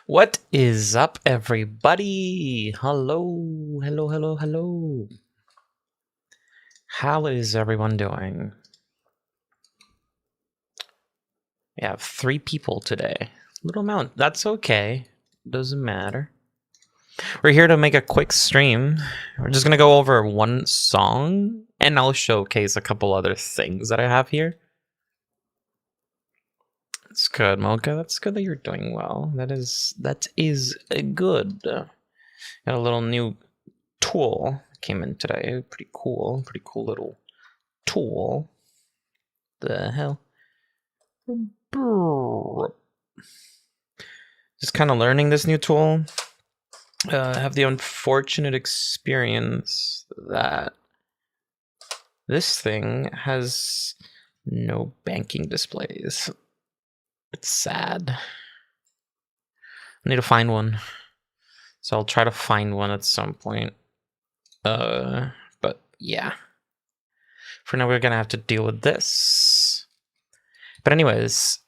What is up, everybody? Hello, hello, hello, hello. How is everyone doing? We have 3 people today. Little amount. That's okay. Doesn't matter. We're here to make a quick stream. We're just gonna go over one song, and I'll showcase a couple other things that I have here. That's good, Mocha. That's good that you're doing well. That is good. Got a little new tool came in today. Pretty cool little tool. The hell? Just kind of learning this new tool. I have the unfortunate experience that this thing has no banking displays. It's sad. I need to find one. So I'll try to find one at some point. But yeah. For now, we're gonna have to deal with this. But anyways,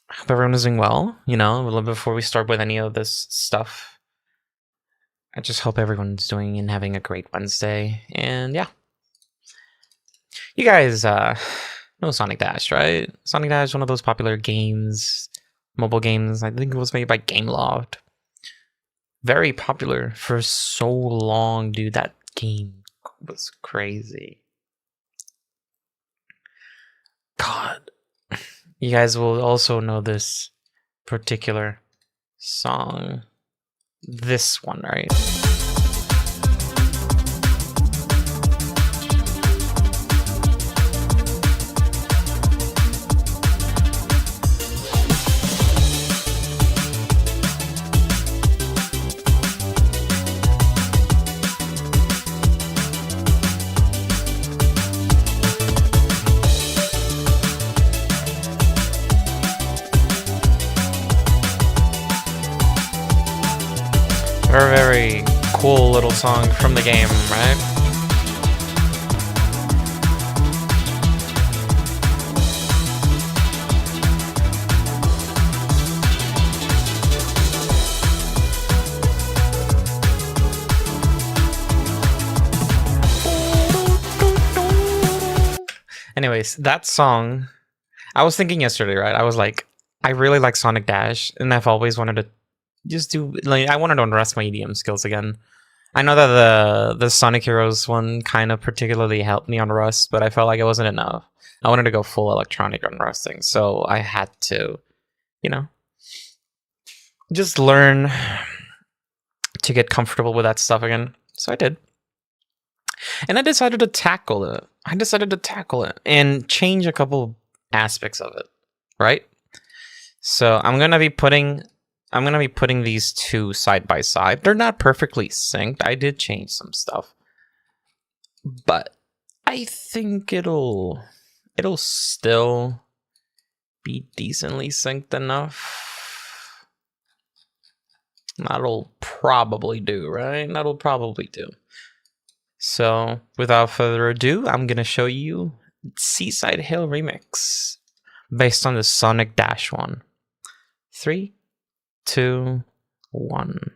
I hope everyone is doing well. You know, a little before we start with any of this stuff, I just hope everyone's doing and having a great Wednesday. And yeah. You guys know Sonic Dash, right? Sonic Dash, one of those popular games, mobile games. I think it was made by Gameloft. Very popular for so long, dude. That game was crazy. God. You guys will also know this particular song. This one, right? Very cool little song from the game, right? Anyways, that song, I was thinking yesterday, right? I was like, I really like Sonic Dash, and I've always wanted to just do, like, I wanted to unrest my EDM skills again. I know that the Sonic Heroes one kind of particularly helped me on Rust, but I felt like it wasn't enough. I wanted to go full electronic on Rusting, so I had to, you know, just learn to get comfortable with that stuff again. So I did. And I decided to tackle it. And change a couple aspects of it, right? So I'm gonna be putting these two side by side. They're not perfectly synced. I did change some stuff, but I think it'll still be decently synced enough. That'll probably do, right? That'll probably do. So without further ado, I'm gonna show you Seaside Hill remix based on the Sonic Dash one. 3, 2, 1.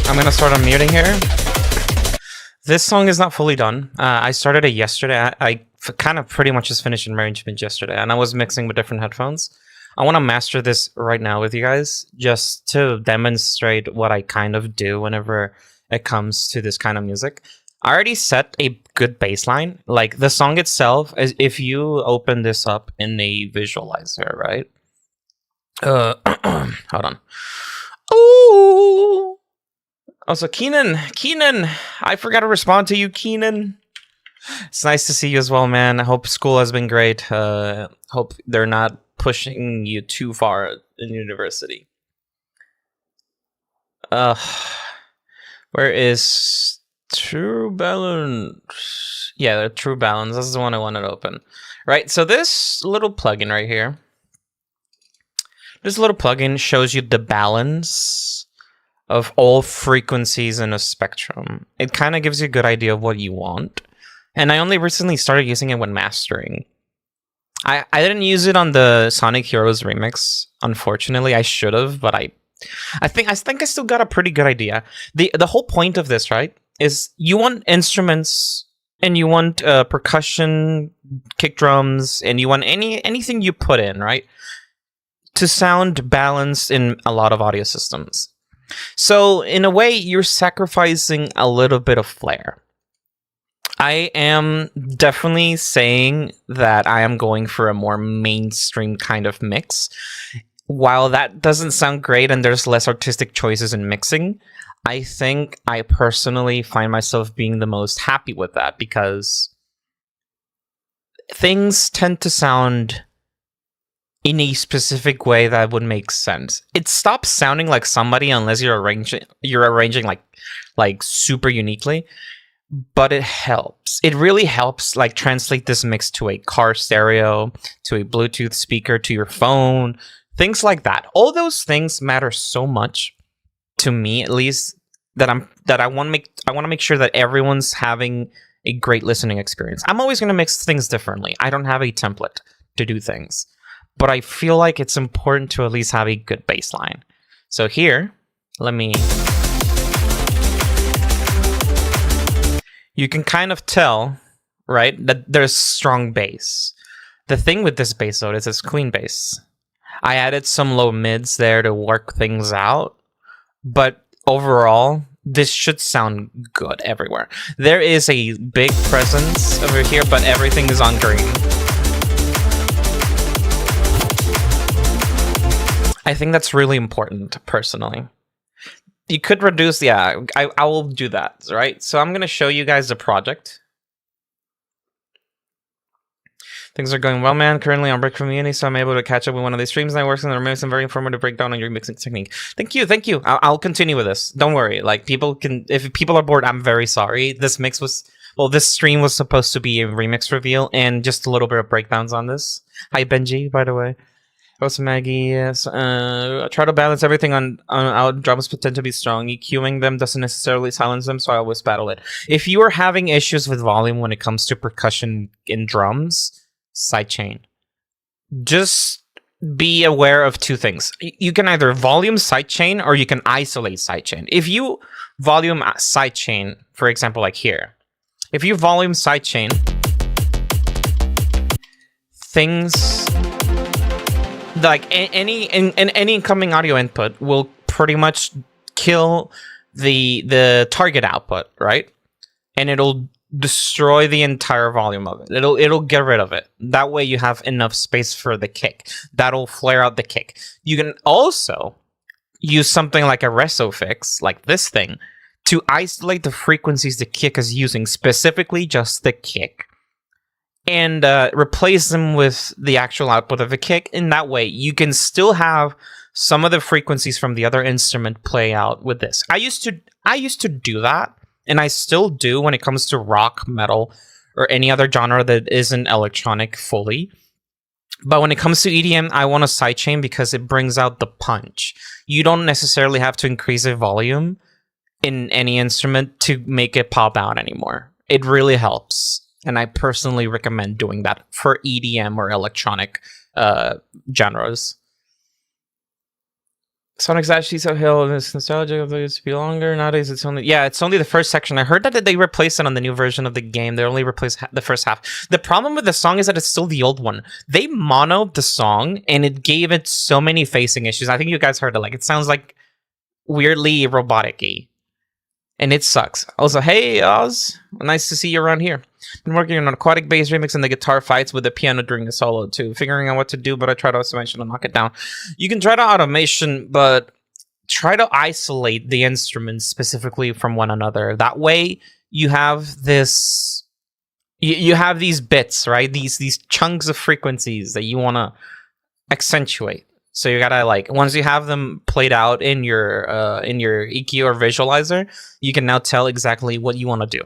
I'm gonna start unmuting here. This song is not fully done. I started it yesterday. I kind of pretty much just finished arrangement yesterday, and I was mixing with different headphones. I want to master this right now with you guys, just to demonstrate what I kind of do whenever it comes to this kind of music. I already set a good baseline. Like, the song itself, if you open this up in a visualizer, right? Hold on. Ooh! Also, Keenan, I forgot to respond to you, Keenan. It's nice to see you as well, man. I hope school has been great. Hope they're not pushing you too far in university. Where is True Balance? Yeah, the True Balance. This is the one I wanted to open. Right, so this little plugin right here. This little plugin shows you the balance of all frequencies in a spectrum. It kind of gives you a good idea of what you want. And I only recently started using it when mastering. I didn't use it on the Sonic Heroes remix, unfortunately. I should have, but I think I still got a pretty good idea. The whole point of this, right, is you want instruments and you want percussion, kick drums, and you want anything you put in, right, to sound balanced in a lot of audio systems. So, in a way, you're sacrificing a little bit of flair. I am definitely saying that I am going for a more mainstream kind of mix. While that doesn't sound great and there's less artistic choices in mixing, I think I personally find myself being the most happy with that, because things tend to sound in a specific way that would make sense. It stops sounding like somebody unless you're arranging like super uniquely, but it helps. It really helps, like, translate this mix to a car stereo, to a Bluetooth speaker, to your phone, things like that. All those things matter so much to me, at least, that I want to make sure that everyone's having a great listening experience. I'm always going to mix things differently. I don't have a template to do things, but I feel like it's important to at least have a good baseline. So here, you can kind of tell, right, that there's strong bass. The thing with this bass, though, is it's clean bass. I added some low mids there to work things out. but overall, this should sound good everywhere. There is a big presence over here, but everything is on green. I think that's really important, personally. You could reduce, yeah, I will do that, right? So I'm going to show you guys the project. Things are going well, man. Currently on break from uni, so I'm able to catch up with one of these streams. And I work on the some very informative breakdown on your mixing technique. Thank you, thank you. I'll continue with this. Don't worry. Like, people can, if people are bored, I'm very sorry. This mix was, well, this stream was supposed to be a remix reveal and just a little bit of breakdowns on this. Hi, Benji, by the way. Also, Maggie, yes. Try to balance everything on our drums tend to be strong. EQing them doesn't necessarily silence them, so I always battle it. If you are having issues with volume when it comes to percussion in drums, sidechain. Just be aware of two things. You can either volume sidechain or you can isolate sidechain. If you volume sidechain, for example, like here, if you volume sidechain, things like any incoming audio input will pretty much kill the target output, right? And it'll destroy the entire volume of it. It'll get rid of it. That way you have enough space for the kick. That'll flare out the kick. You can also use something like a reso fix, like this thing, to isolate the frequencies the kick is using, specifically just the kick, and replace them with the actual output of a kick. In that way, you can still have some of the frequencies from the other instrument play out with this. I used to do that, and I still do when it comes to rock, metal, or any other genre that isn't electronic fully. But when it comes to EDM, I want a sidechain because it brings out the punch. You don't necessarily have to increase the volume in any instrument to make it pop out anymore. It really helps. And I personally recommend doing that for EDM or electronic genres. Sonic's actually so hill is nostalgic. It used to be longer. Nowadays, it's only the first section. I heard that they replaced it on the new version of the game. They only replaced the first half. The problem with the song is that it's still the old one. They monoed the song, and it gave it so many facing issues. I think you guys heard it. Like, it sounds like weirdly robotic-y. And it sucks. Also, hey, Oz. Nice to see you around here. Been working on an aquatic bass remix and the guitar fights with the piano during the solo, too. Figuring out what to do, but I try to automation to knock it down. You can try to automation, but try to isolate the instruments specifically from one another. That way, you have this... You have these bits, right? These chunks of frequencies that you want to accentuate. So you gotta, like, once you have them played out in your EQ or visualizer, you can now tell exactly what you want to do.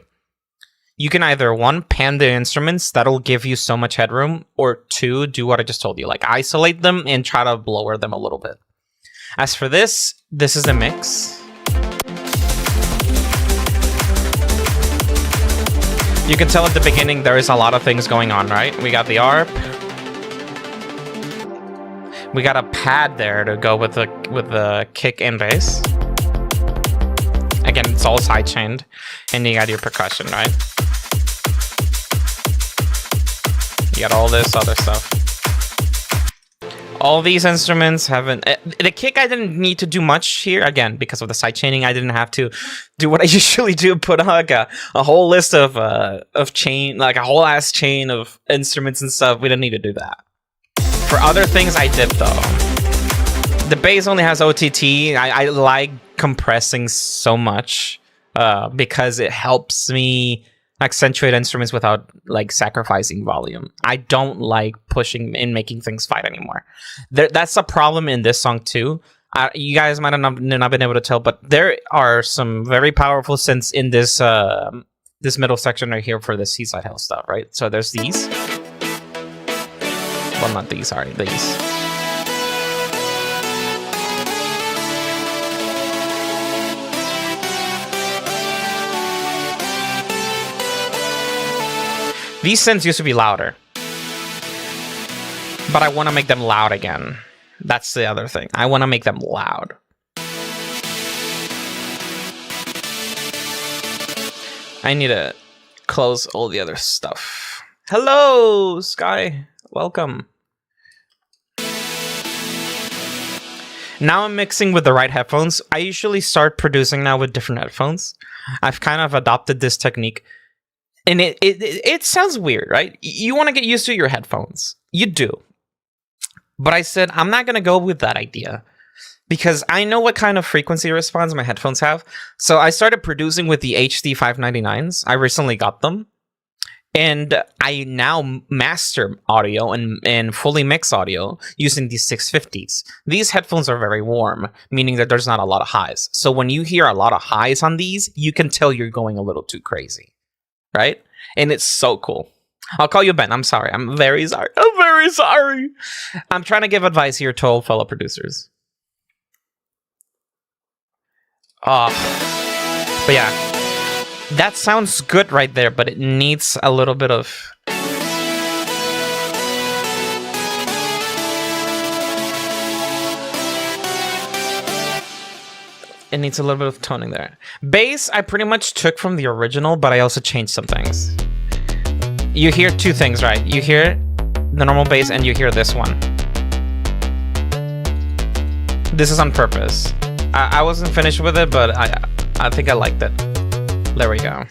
You can either, one, pan the instruments, that'll give you so much headroom, or two, do what I just told you, like isolate them and try to lower them a little bit. As for this is a mix. You can tell at the beginning there is a lot of things going on, right? We got the ARP. We got a pad there to go with the kick and bass. Again, it's all sidechained, and you got your percussion, right? You got all this other stuff. All these instruments haven't... the kick, I didn't need to do much here. Again, because of the sidechaining, I didn't have to do what I usually do, put like a whole list of chain, like a whole ass chain of instruments and stuff. We didn't need to do that. For other things, I did, though. The bass only has OTT. I like compressing so much because it helps me accentuate instruments without, like, sacrificing volume. I don't like pushing and making things fight anymore. That's a problem in this song, too. You guys might have not been able to tell, but there are some very powerful synths in this this middle section right here for the Seaside Hill stuff, right? So there's these. Well, not these, sorry, these. These synths used to be louder. But I want to make them loud again. That's the other thing. I want to make them loud. I need to close all the other stuff. Hello, Sky. Welcome. Now I'm mixing with the right headphones. I usually start producing now with different headphones. I've kind of adopted this technique. And it sounds weird, right? You want to get used to your headphones. You do. But I said, I'm not going to go with that idea. Because I know what kind of frequency response my headphones have. So I started producing with the HD 599s. I recently got them. And I now master audio and fully mix audio using these 650s. These headphones are very warm, meaning that there's not a lot of highs. So when you hear a lot of highs on these, you can tell you're going a little too crazy, right? And it's so cool. I'll call you Ben. I'm sorry. I'm very sorry. I'm very sorry. I'm trying to give advice here to all fellow producers. But yeah, that sounds good right there, but it needs a little bit of... It needs a little bit of toning there. Bass, I pretty much took from the original, but I also changed some things. You hear two things, right? You hear the normal bass and you hear this one. This is on purpose. I wasn't finished with it, but I think I liked it. There we go.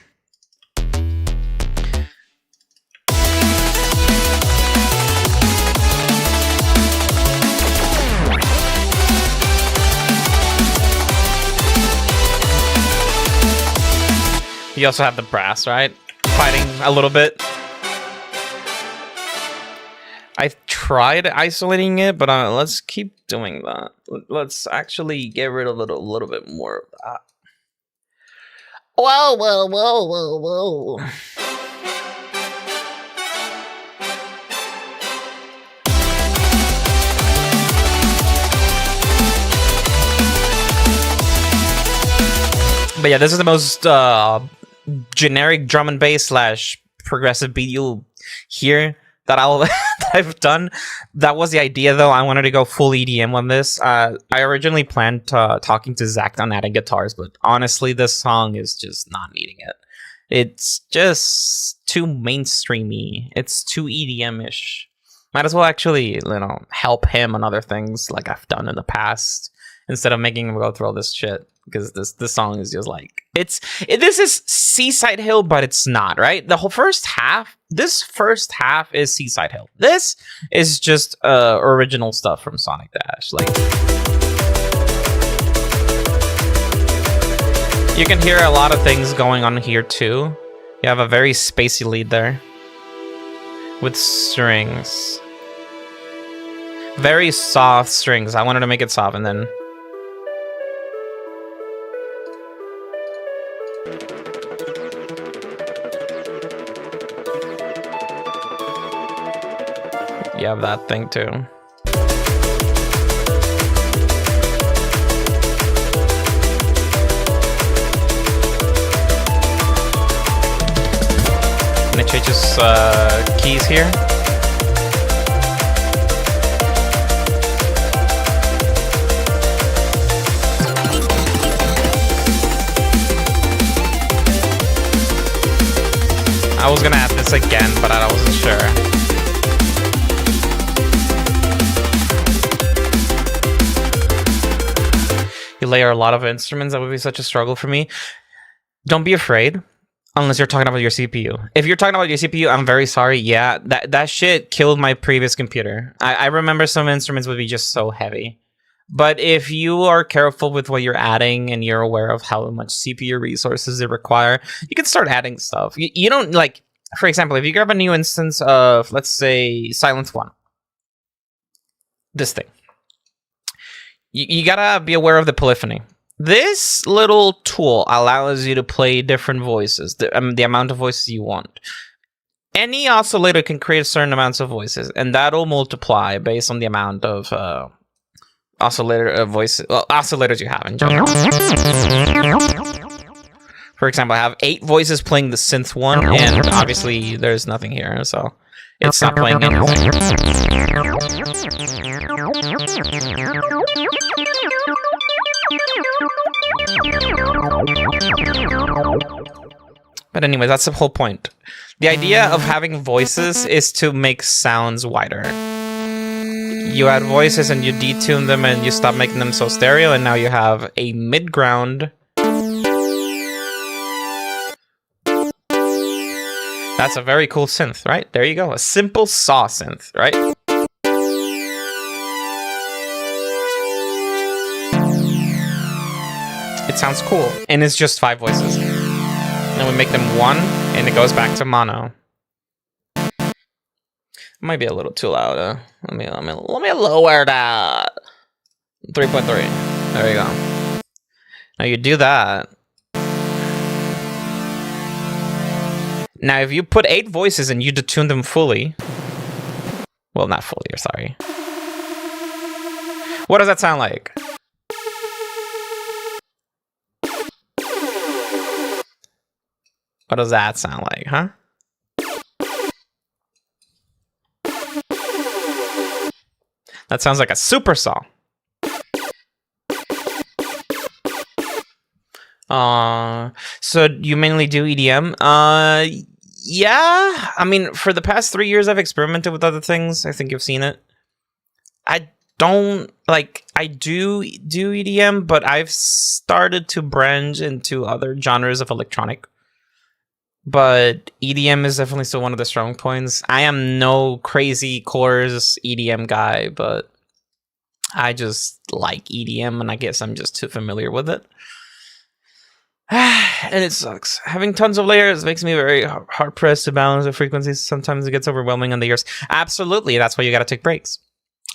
You also have the brass, right? Fighting a little bit. I tried isolating it, but let's keep doing that. Let's actually get rid of it a little bit more of that. Whoa, whoa, whoa, whoa, whoa. But yeah, this is the most generic drum and bass / progressive beat you'll hear that I've done. That was the idea, though. I wanted to go full EDM on this. I originally planned talking to Zach on adding guitars, but honestly, this song is just not needing it. It's just too mainstreamy. It's too EDM-ish. Might as well actually, help him on other things like I've done in the past instead of making him go through all this shit. Because this song is just like this is Seaside Hill, but it's not, right? The whole first half is Seaside Hill. This is just original stuff from Sonic Dash. Like, you can hear a lot of things going on here too. You have a very spacey lead there with strings, very soft strings. I wanted to make it soft, and then. You have that thing too. And it changes keys here. I was gonna add this again, but I wasn't sure. You layer a lot of instruments, that would be such a struggle for me. Don't be afraid, unless you're talking about your CPU. If you're talking about your CPU, I'm very sorry. Yeah, that shit killed my previous computer. I remember some instruments would be just so heavy. But if you are careful with what you're adding and you're aware of how much CPU resources they require, you can start adding stuff. You don't, like, for example, if you grab a new instance of, let's say, Silence 1. This thing. You gotta be aware of the polyphony. This little tool allows you to play different voices, the amount of voices you want. Any oscillator can create certain amounts of voices, and that'll multiply based on the amount of oscillators you have in general. For example, I have 8 voices playing the synth 1, and obviously there's nothing here, so it's not playing anything. But anyway, that's the whole point. The idea of having voices is to make sounds wider. you add voices and you detune them and you stop making them so stereo, and now you have a mid-ground. That's a very cool synth, right? There you go. A simple saw synth, right? It sounds cool. And it's just 5 voices. And we make them 1, and it goes back to mono. Might be a little too loud. Let me lower that. 3.3. There you go. Now you do that. Now if you put 8 voices and you detune them fully, well, not fully, sorry. What does that sound like? What does that sound like, huh? That sounds like a super saw. So you mainly do EDM? Yeah. I mean, for the past 3 years, I've experimented with other things. I think you've seen it. I do EDM, but I've started to branch into other genres of electronic. But EDM is definitely still one of the strong points. I am no crazy chorus EDM guy, but I just like EDM, and I guess I'm just too familiar with it. And it sucks. Having tons of layers makes me very hard-pressed to balance the frequencies. Sometimes it gets overwhelming on the ears. Absolutely, that's why you gotta take breaks.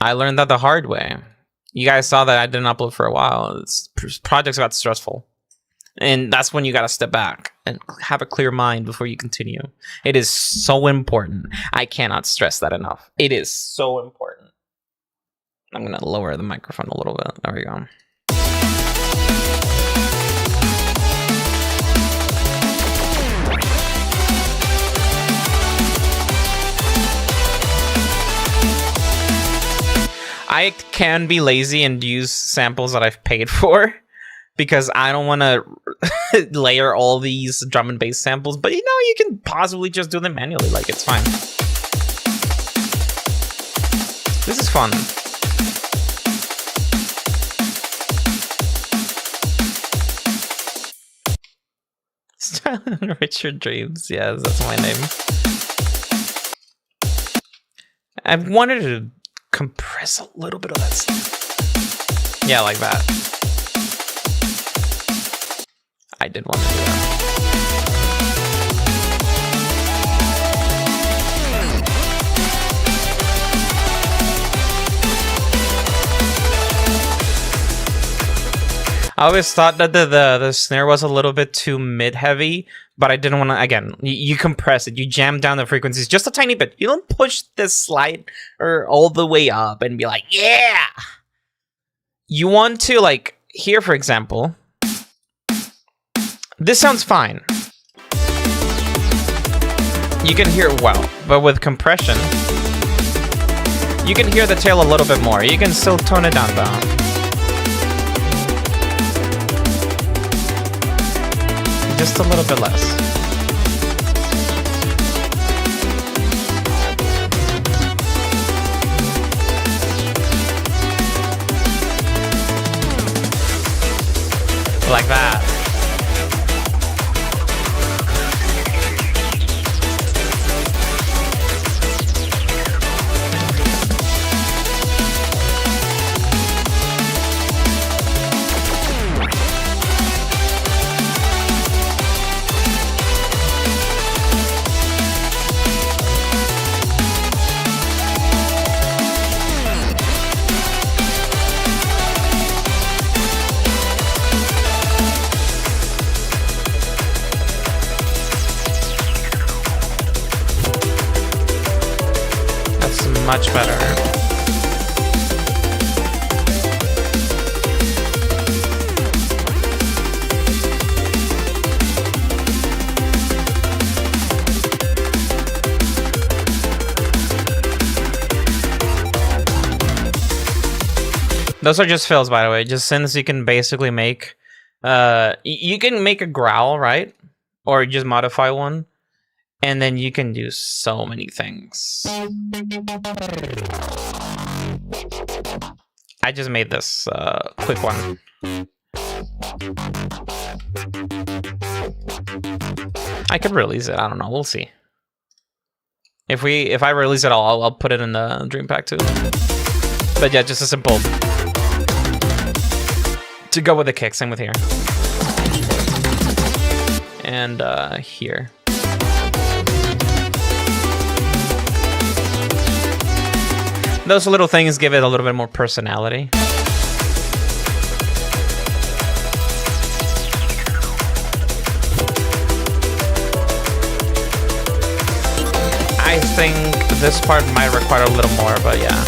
I learned that the hard way. You guys saw that I didn't upload for a while. Projects got stressful. And that's when you gotta step back and have a clear mind before you continue. It is so important. I cannot stress that enough. It is so important. I'm gonna lower the microphone a little bit. There we go. I can be lazy and use samples that I've paid for, because I don't want to layer all these drum and bass samples, but you can possibly just do them manually, like it's fine. This is fun. Richard Dreams, yes, that's my name. I wanted to compress a little bit of that stuff. Yeah, like that. I did want to do that. I always thought that the snare was a little bit too mid-heavy, but I didn't want to, again, you compress it, you jam down the frequencies just a tiny bit. You don't push this slide or all the way up and be like, yeah! You want to, like, here, for example, this sounds fine. You can hear it well, but with compression, you can hear the tail a little bit more. You can still tone it down though. Just a little bit less. Like that. Much better. Those are just fills, by the way. Just synths you can basically make. You can make a growl, right? Or just modify one. And then you can do so many things. I just made this quick one. I could release it. I don't know. We'll see. If I release it, I'll put it in the Dream Pack too. But yeah, just a simple to go with the kick. Same with here and here. Those little things give it a little bit more personality. I think this part might require a little more, but yeah.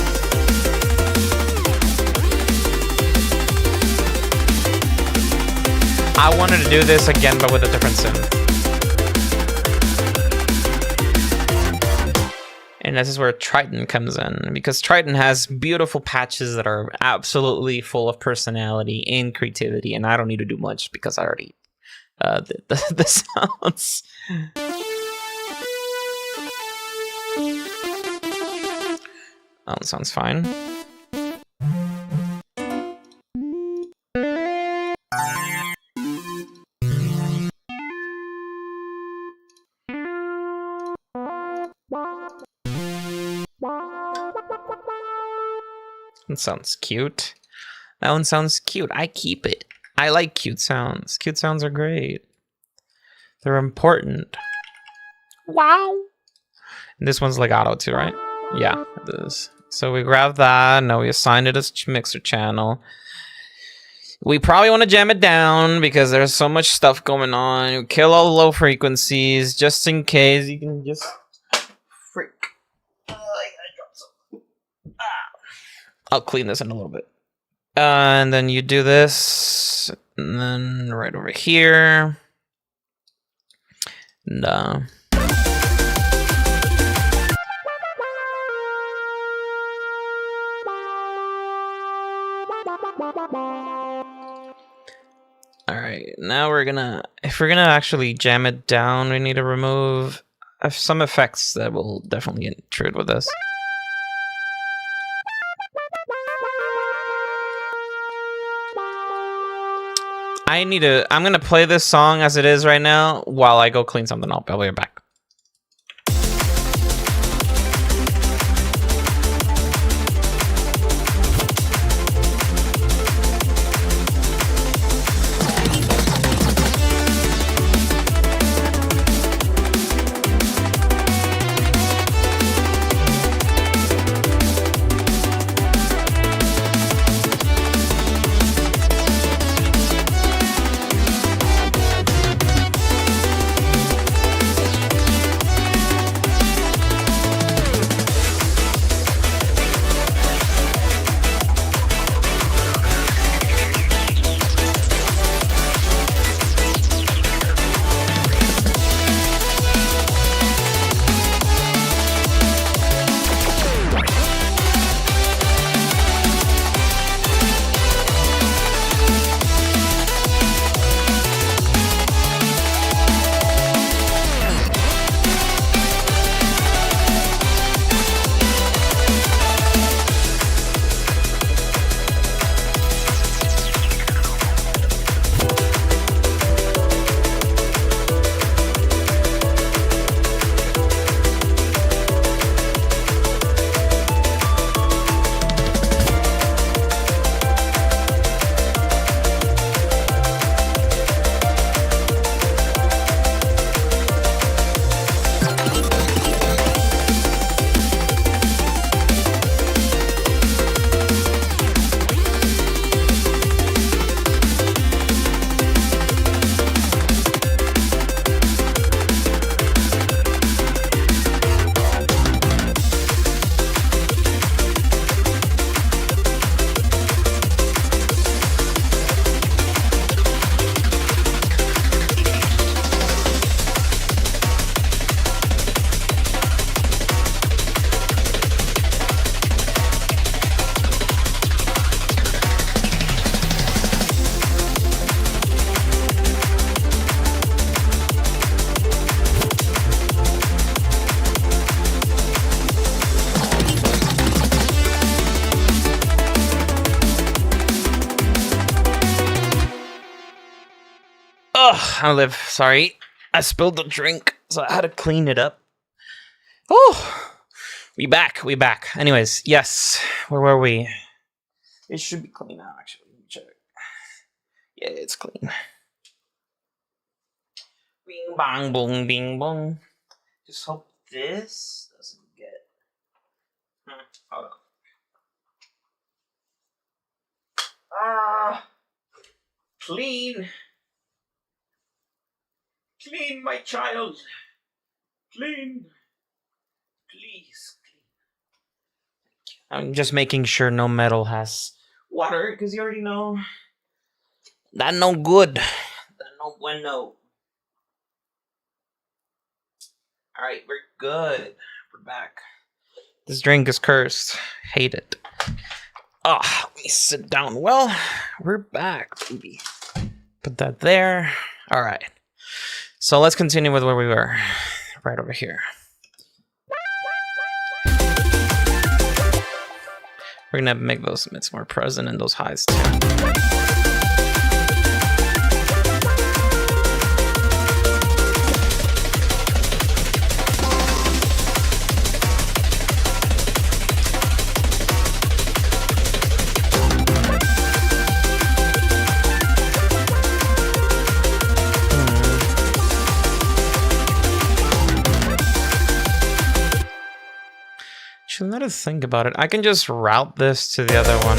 I wanted to do this again, but with a different sim. And this is where Triton comes in, because Triton has beautiful patches that are absolutely full of personality and creativity, and I don't need to do much because I already did the sounds. That sounds fine. That sounds cute. That one sounds cute. I keep it. I like cute sounds. Cute sounds are great. They're important. Wow. And this one's legato too, right? Yeah, it is. So we grab that. Now we assign it as mixer channel. We probably want to jam it down because there's so much stuff going on. You kill all the low frequencies just in case. You can just freak. I'll clean this in a little bit. And then you do this. And then right over here. And Alright, now if we're gonna actually jam it down, we need to remove some effects that will definitely intrude with this. I'm gonna play this song as it is right now while I go clean something up. I'll be right back. Oh, I live. Sorry, I spilled the drink, so I had to clean it up. Oh, we back. Anyways, yes. Where were we? It should be clean now, actually. Let me check. Yeah, it's clean. Bing bong boom bing bong. Just hope this doesn't get. Hold on. Clean. Clean, my child. Clean. Please, clean. I'm just making sure no metal has water, because you already know that no good. That no bueno. Alright, we're good. We're back. This drink is cursed. Hate it. Let me sit down. Well, we're back, baby. Put that there. Alright. So let's continue with where we were. Right over here. We're gonna make those mids more present and those highs too. Actually, let us think about it. I can just route this to the other one.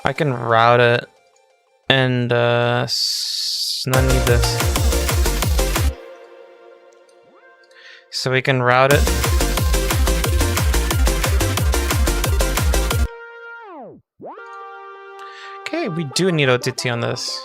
I can route it and I need this. So we can route it. Okay, we do need OTT on this.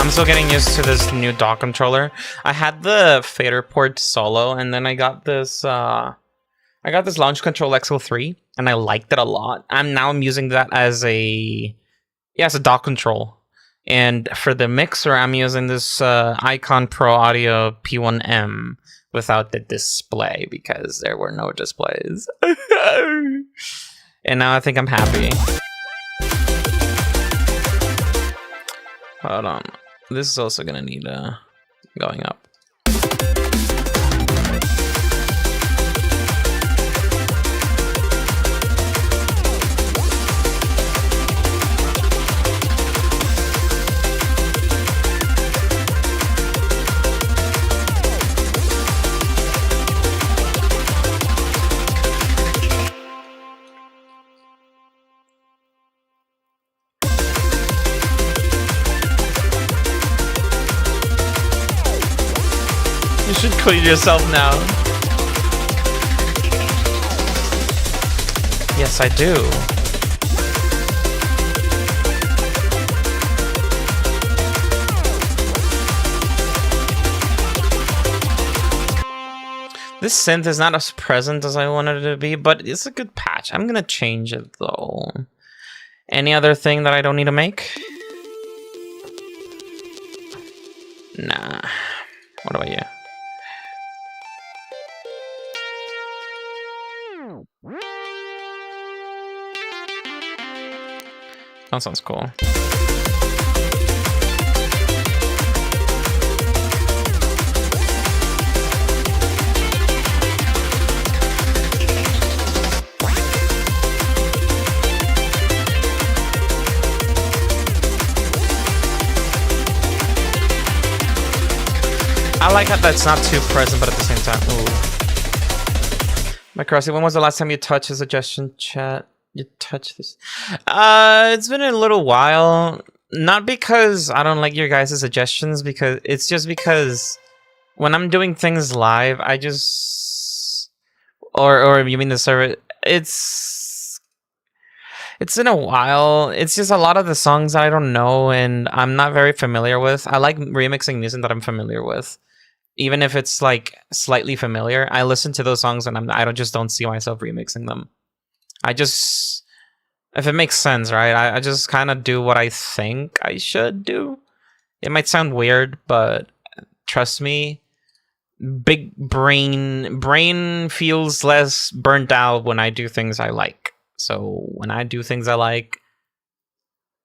I'm still getting used to this new dock controller. I had the fader port solo, and then I got this launch control XL3, and I liked it a lot. I'm using that as a dock control. And for the mixer, I'm using this Icon Pro Audio P1M without the display because there were no displays. And now I think I'm happy. Hold on. This is also gonna need going up. You should clean yourself now. Yes, I do. This synth is not as present as I wanted it to be, but it's a good patch. I'm gonna change it though. Any other thing that I don't need to make? Nah. What about you? That sounds cool. I like how that's not too present, but at the same time, ooh. Macrossi, when was the last time you touched a suggestion chat? You touched this? It's been a little while. Not because I don't like your guys' suggestions, because it's just because when I'm doing things live, I just or you mean the server? It's been a while. It's just a lot of the songs I don't know and I'm not very familiar with. I like remixing music that I'm familiar with. Even if it's like slightly familiar, I listen to those songs and I just don't see myself remixing them. I just If it makes sense, right? I just kind of do what I think I should do. It might sound weird, but trust me, big brain feels less burnt out when I do things I like. So when I do things I like,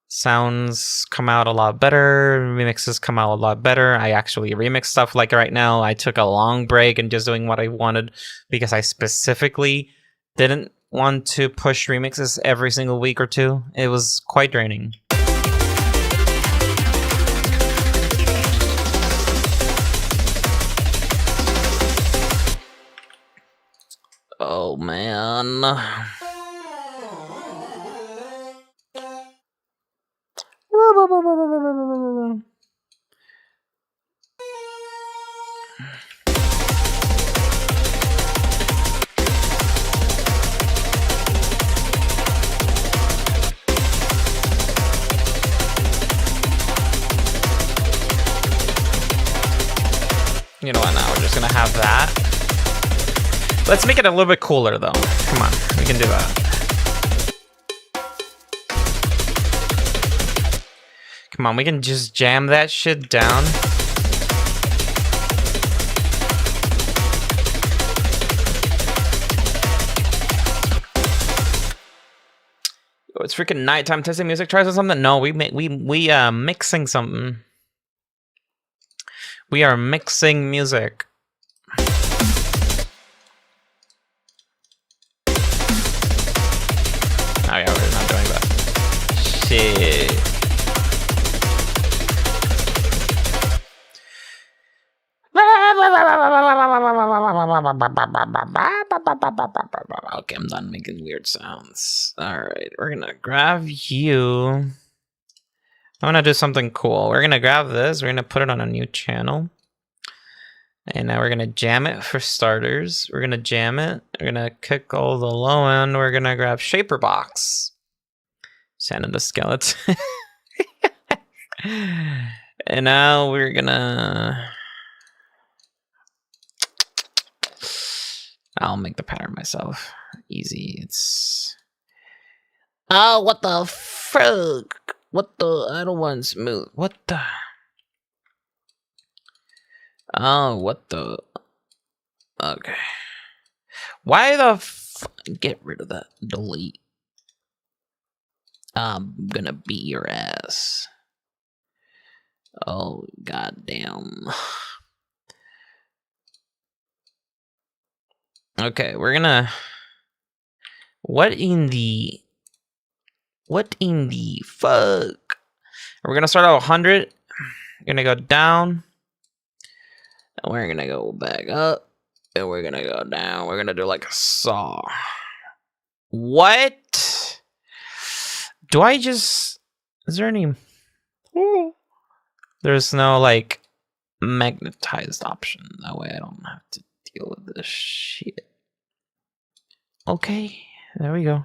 sounds come out a lot better, remixes come out a lot better. I actually remix stuff. Like right now, I took a long break and just doing what I wanted because I specifically didn't want to push remixes every single week or two. It was quite draining. Oh man. You know what, now we're just gonna have that. Let's make it a little bit cooler though. Come on, we can do that. Come on, we can just jam that shit down. Oh, it's freaking nighttime testing music tries or something? No, we mixing something. We are mixing music. Oh yeah, we're not doing that. Shit. Okay, I'm done making weird sounds. Alright, we're gonna grab you. I'm gonna do something cool. We're gonna grab this, we're gonna put it on a new channel. And now we're gonna jam it for starters. We're gonna jam it. We're gonna kick all the low end. We're gonna grab Shaper Box. Sand in the skeleton. And now we're gonna... I'll make the pattern myself. Easy. It's... Oh, what the fuck? What the... I don't want smooth. What the... Oh, what the... Okay. Why the get rid of that. Delete. I'm gonna beat your ass. Oh, goddamn. Okay, we're gonna... What in the fuck? We're gonna start at 100. We're gonna go down. And we're gonna go back up. And we're gonna go down. We're gonna do like a saw. What? Do I just... Is there any... There's no, like, magnetized option. That way I don't have to deal with this shit. Okay, there we go.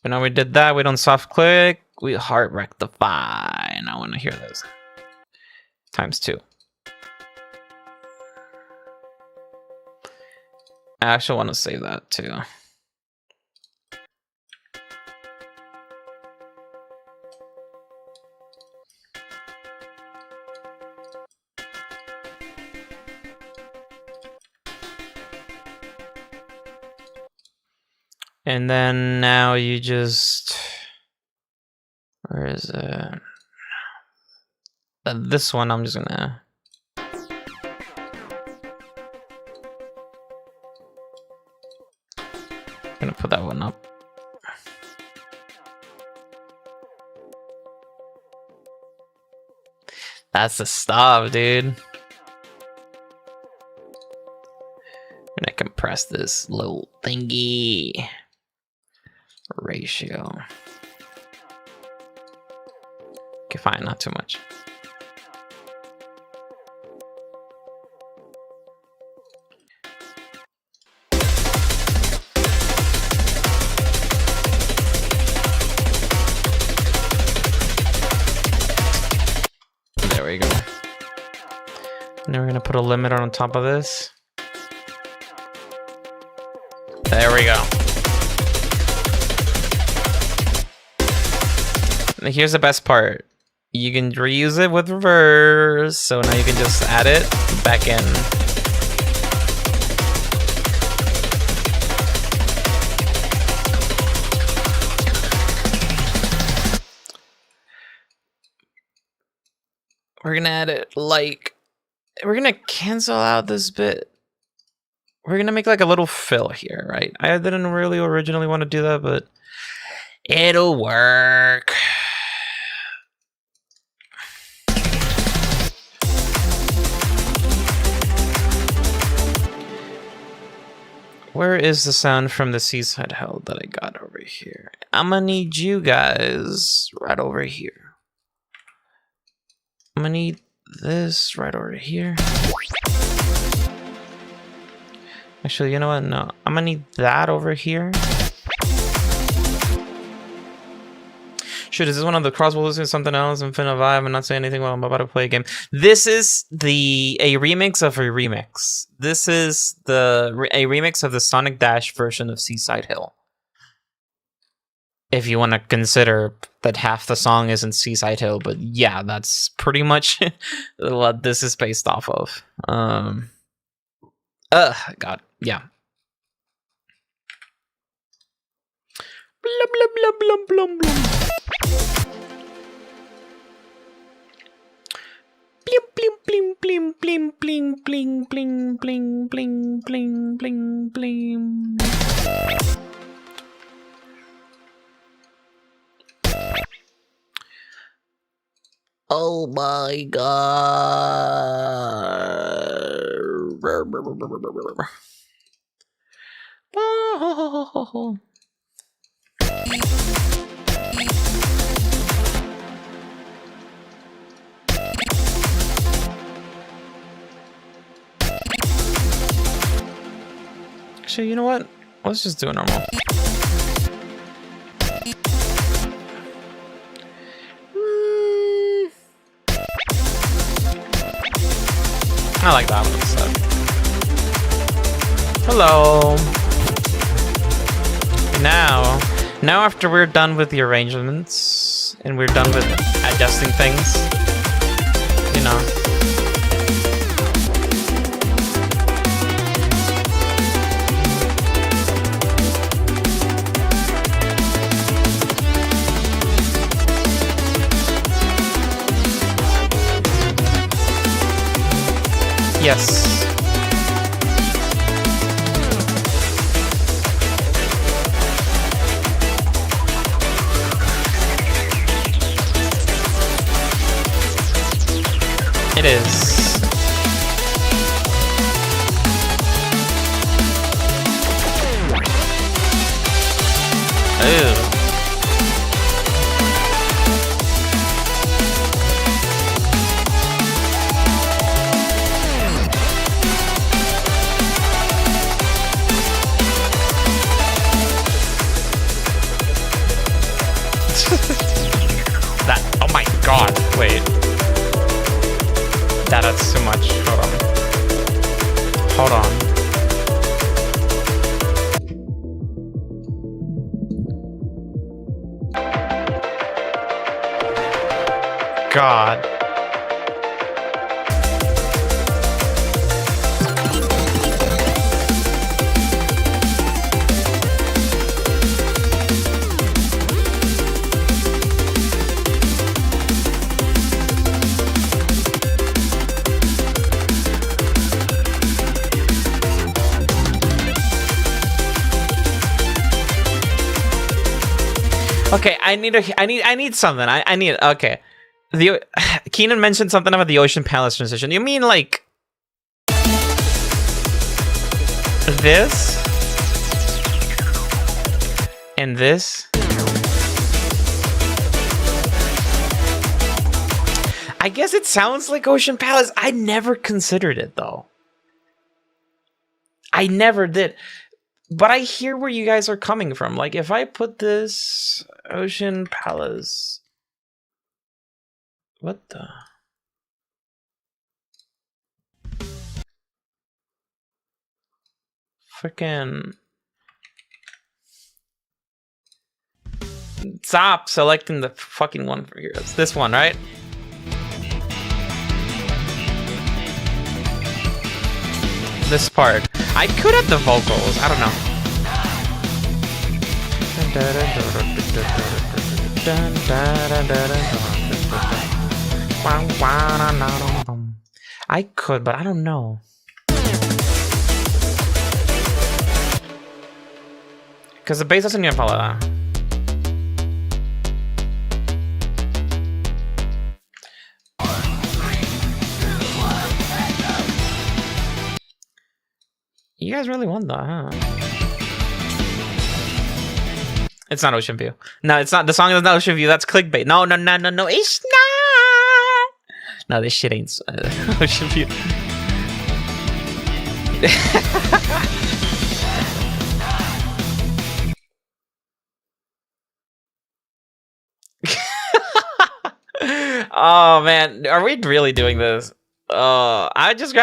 But now we did that, we don't soft click, we hard rectify. And I want to hear this. ×2. I actually want to save that too. And then now you just... Where is it? This one I'm just gonna... Gonna put that one up. That's the stuff, dude. I'm gonna compress this little thingy. Ratio. Okay, fine, not too much. There we go. Now we're gonna put a limiter on top of this. There we go. Here's the best part. You can reuse it with reverse, so now you can just add it back in. We're gonna add it like, we're gonna cancel out this bit. We're gonna make like a little fill here, right? I didn't really originally want to do that, but it'll work. Where is the sound from the Seaside Hell that I got over here? I'm gonna need you guys right over here. I'm gonna need this right over here. Actually, you know what? No, I'm gonna need that over here. Shoot, is this one of the crossbows or something else? Infinite Vibe. I'm not saying anything while I'm about to play a game. This is a remix of a remix. This is a remix of the Sonic Dash version of Seaside Hill. If you want to consider that half the song isn't Seaside Hill, but yeah, that's pretty much what this is based off of. God, yeah. Blum, blum, blum, blum, blum, blum. Blim, blim, blim, blim, blim, blim, blim, blim, blim, blim, blim, blim. Oh my god. Oh. Actually, you know what? Let's just do it normal. I like that one instead. Hello. Now after we're done with the arrangements and we're done with adjusting things, you know. Yes. It is. Ooh. That, oh my god, wait. That's too much. Hold on. God. Okay, I need something. I need, okay. Keenan mentioned something about the Ocean Palace transition. You mean like this and this? I guess it sounds like Ocean Palace. I never considered it though. I never did. But I hear where you guys are coming from. Like, if I put this Ocean Palace... What the... Frickin'... Stop selecting the fucking one for here. It's this one, right? This part. I could have the vocals. I don't know. I could, but I don't know. Because the bass doesn't even follow that. You guys really want that, huh? It's not Ocean View. No, it's not. The song is not Ocean View. That's clickbait. No, no, no, no, no. It's not. No, this shit ain't Ocean View. Oh man, are we really doing this? I just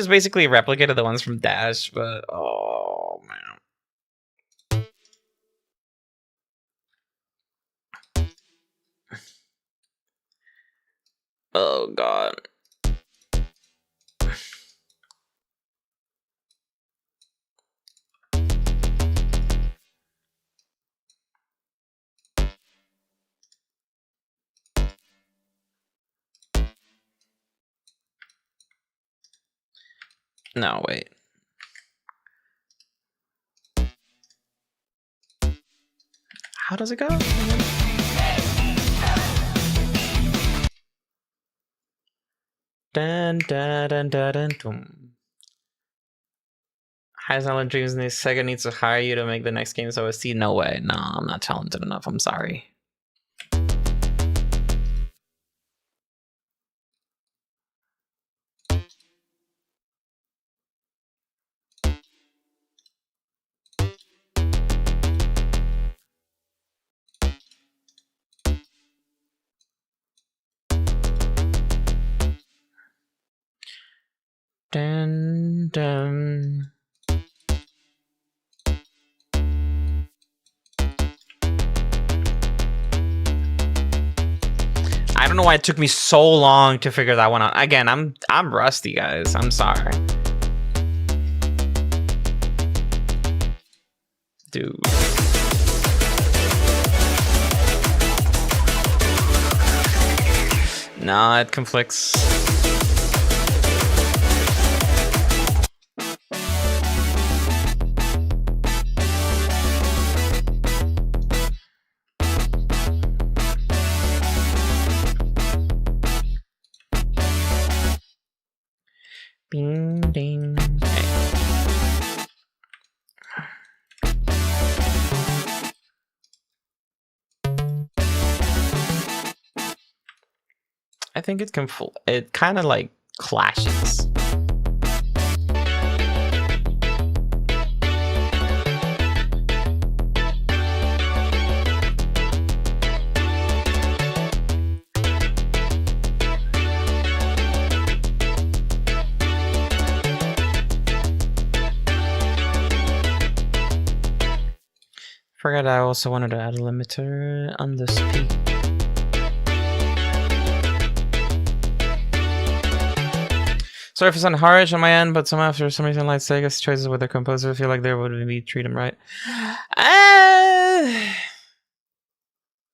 basically replicated the ones from Dash, but oh man. Oh god. No, wait. How does it go? Dun dun dun dun dun dun. Highest Island Dreams and Sega needs to hire you to make the next game's OST. No way. No, I'm not talented enough. I'm sorry. Dun dun. I don't know why it took me so long to figure that one out. Again, I'm rusty, guys. I'm sorry. Dude. Nah, it conflicts. Bing, ding. I think it kind of like clashes. Forgot I also wanted to add a limiter on the speed. Sorry if it's not harsh on my end, but some after some reason like Sega's choices with their composer feel like they would be treat them right.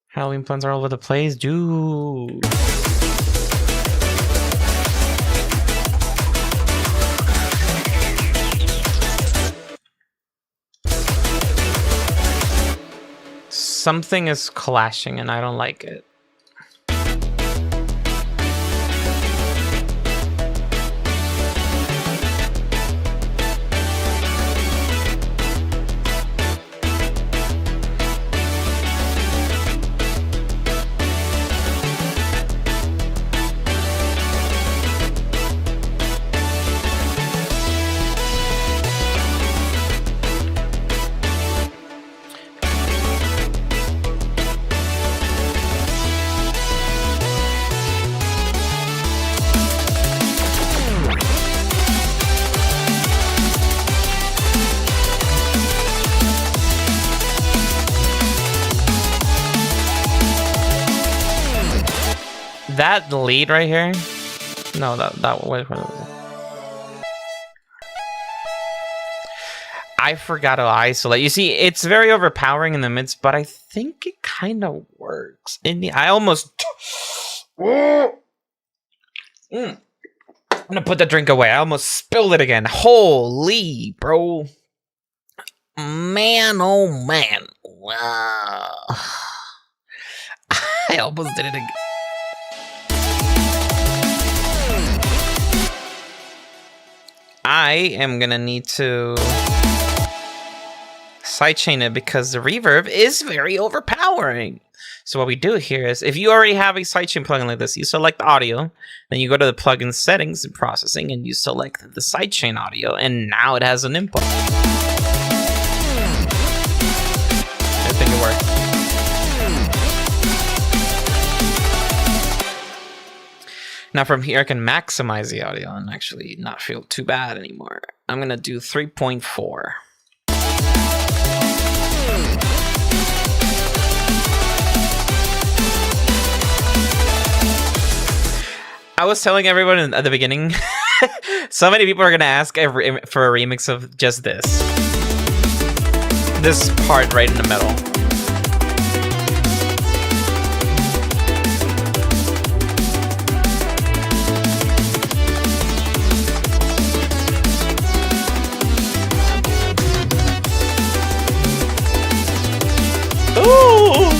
Halloween plans are all over the place, dude. Something is clashing and I don't like it. That lead right here. No, that wait, I forgot to isolate. You see, it's very overpowering in the midst, but I think it kind of works. I almost. I'm gonna put the drink away. I almost spilled it again. Holy, bro. Man, oh man. Wow. I almost did it again. I am gonna need to sidechain it because the reverb is very overpowering. So what we do here is, if you already have a sidechain plugin like this, you select audio, then you go to the plugin settings and processing, and you select the sidechain audio, and now it has an input. I think it worked. Now from here, I can maximize the audio and actually not feel too bad anymore. I'm gonna do 3.4. I was telling everyone at the beginning, so many people are gonna ask for a remix of just this part right in the middle. Ooh!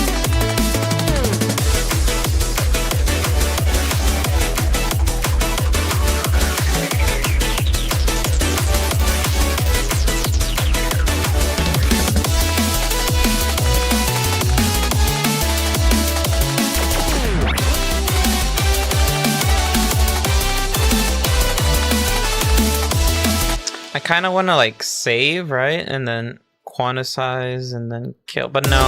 I kind of want to like save, right? And then quantize and then kill, but no.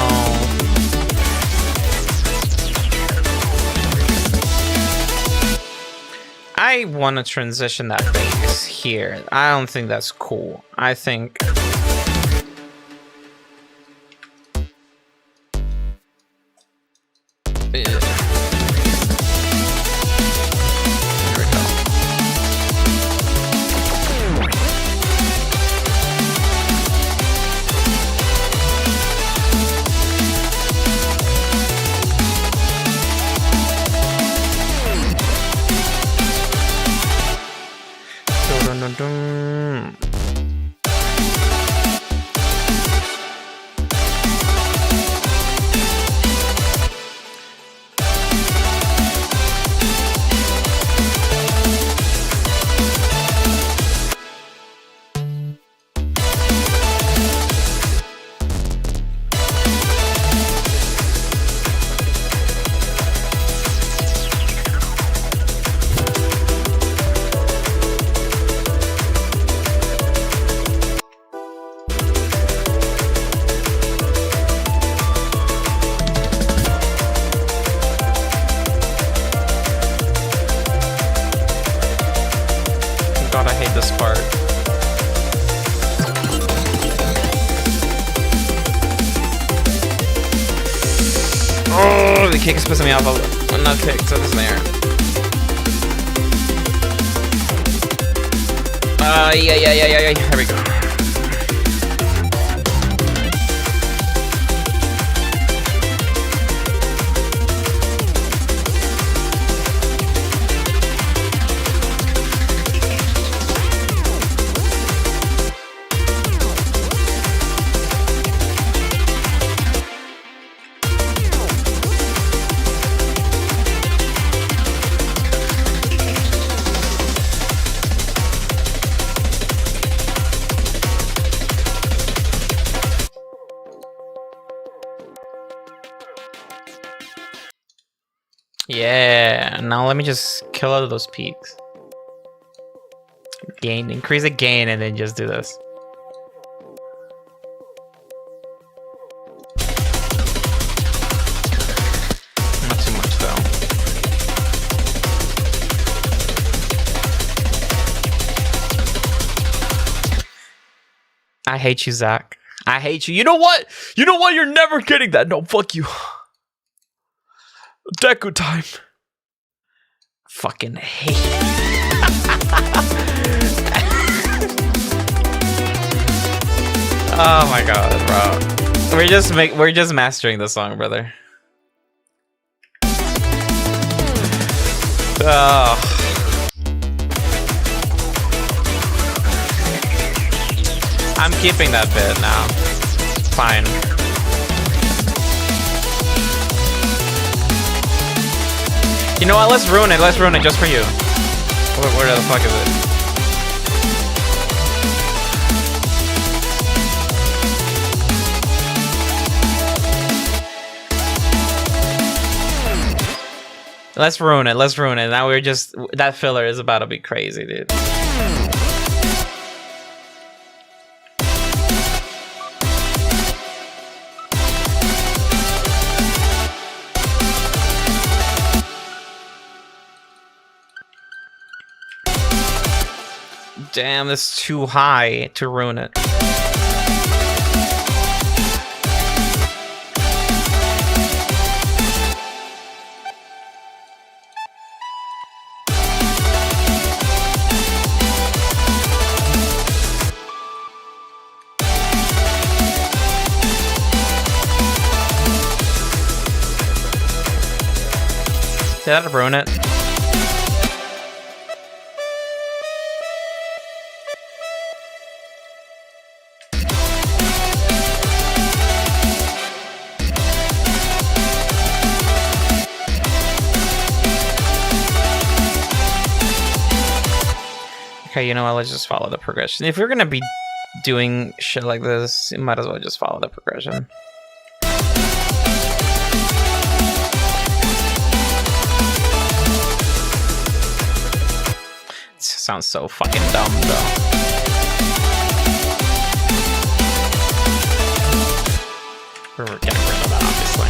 I want to transition that bass here. I don't think that's cool. I think... God, I hate this part. Oh, the kick is pissing me off. I'm not kicked, so it's there. Yeah. Here we go. Yeah, now let me just kill out of those peaks. Increase the gain, and then just do this. Not too much though. I hate you, Zach. I hate you. You know what? You know what? You're never getting that. No, fuck you. Deku time. Fucking hate. Oh my god, bro. We're just mastering the song, brother. Oh. I'm keeping that bit now. Fine. You know what? Let's ruin it. Let's ruin it just for you. Where the fuck is it? Let's ruin it. Let's ruin it. Now we're just... That filler is about to be crazy, dude. Damn, this is too high to ruin it. Did that ruin it? Okay, you know what? Let's just follow the progression. If you're gonna be doing shit like this, you might as well just follow the progression. Sounds so fucking dumb, though. We're getting rid of that, obviously.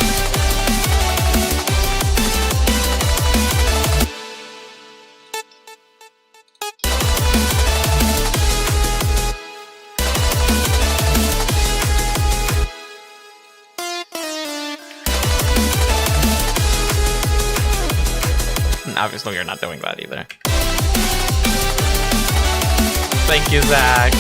And obviously, you're not doing that either. Thank you, Zach.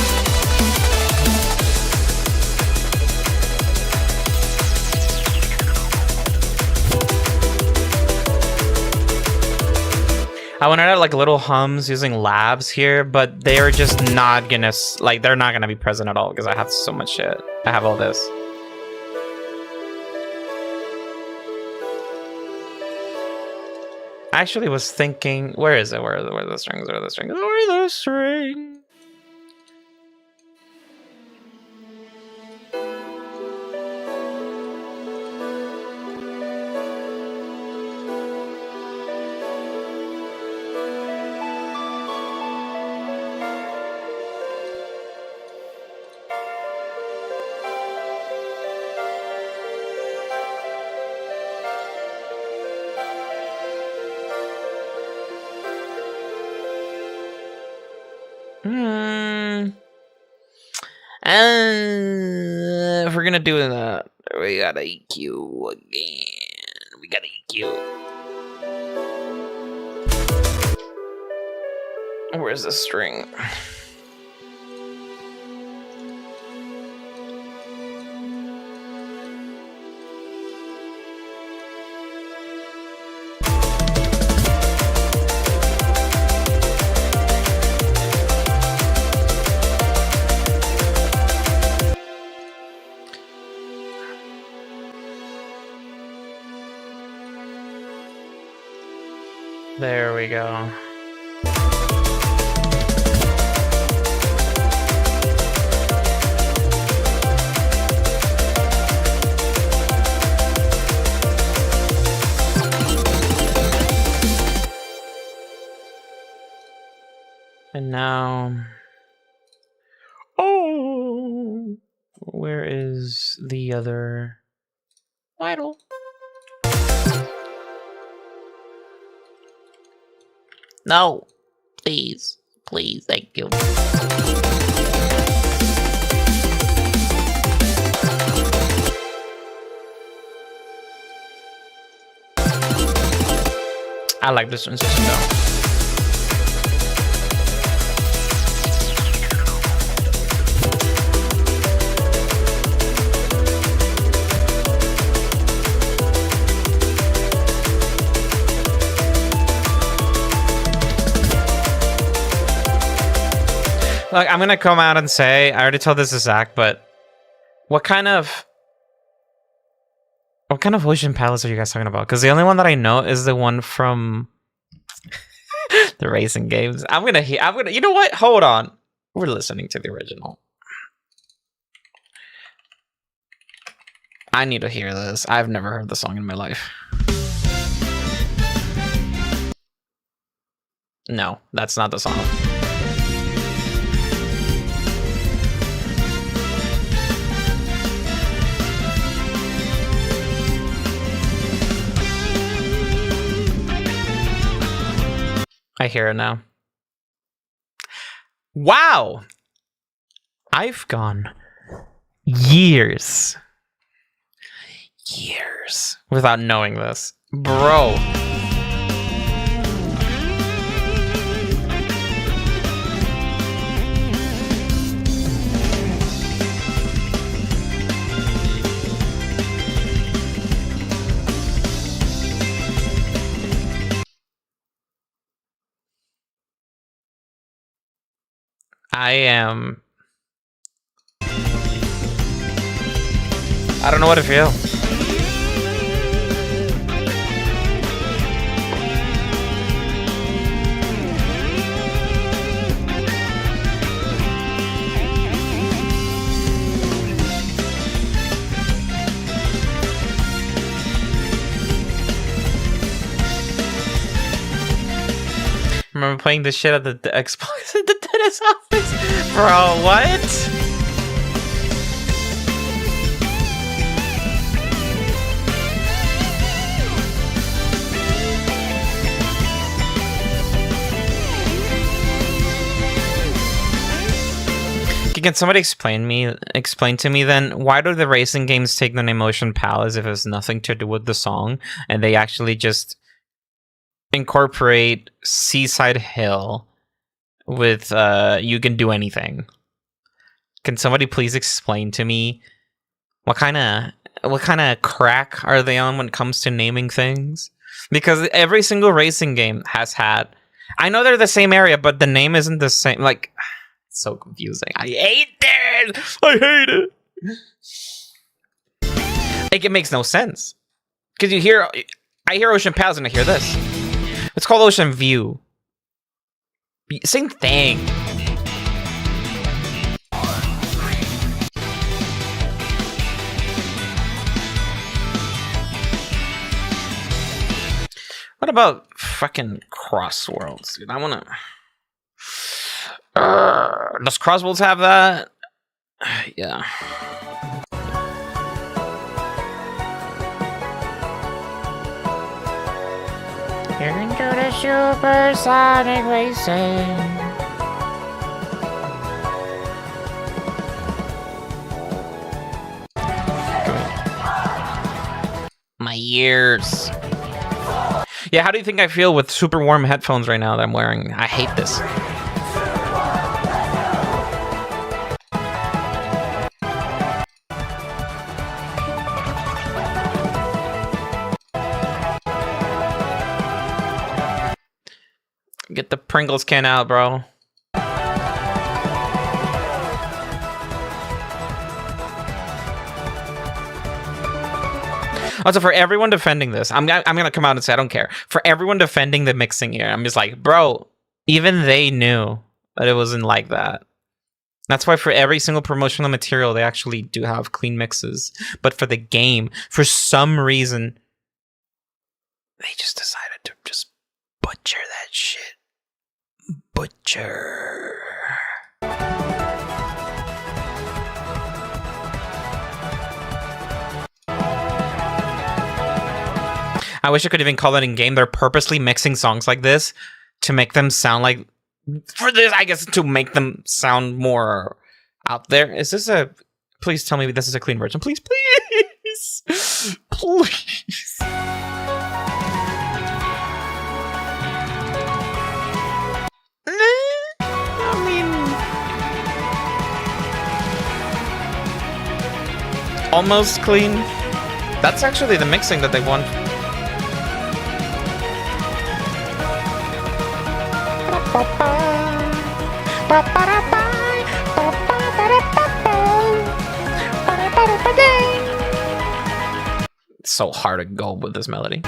I wanted to add like little hums using labs here, but they're just not gonna, like, they're not gonna be present at all because I have so much shit. I have all this. I actually was thinking, where is it? Where are the strings? Where are the strings? Where are the strings? If we're gonna do that, we got EQ again. We got EQ. Where's the string? There we go. And now, oh, where is the other idol? No, please, please, thank you. I like this transition though. Look, I'm gonna come out and say, I already told this to Zach, but what kind of Ocean Palace are you guys talking about? Because the only one that I know is the one from the racing games. I'm gonna, you know what? Hold on. We're listening to the original. I need to hear this. I've never heard the song in my life. No, that's not the song. I hear it now. Wow! I've gone years without knowing this. Bro. I don't know what to feel. I remember playing this shit at the Xbox at the tennis office. Bro, what? Can somebody explain to me then, why do the racing games take the name Ocean Palace if it has nothing to do with the song, and they actually just incorporate Seaside Hill with You Can Do Anything? Can somebody please explain to me what kind of crack are they on when it comes to naming things? Because every single racing game has had, I know they're the same area, but the name isn't the same. Like, it's so confusing. I hate it. I hate it. Like, it makes no sense. Because I hear Ocean Palace and I hear this. It's called Ocean View. Same thing. What about fucking Crossworlds, dude? I wanna... does Crossworlds have that? Yeah. You're into the supersonic racing. My ears. Yeah, how do you think I feel with super warm headphones right now that I'm wearing? I hate this. Get the Pringles can out, bro. Also, for everyone defending this, I'm gonna come out and say I don't care. For everyone defending the mixing here, I'm just like, bro, even they knew that it wasn't like that. That's why for every single promotional material, they actually do have clean mixes. But for the game, for some reason, they just decided to just butcher that shit. Butcher. I wish I could even call that in game. They're purposely mixing songs like this to make them sound like, for this, I guess, to make them sound more out there. Is this a, please tell me this is a clean version. Please, please, please. almost clean. That's actually the mixing that they want. It's so hard to go with this melody.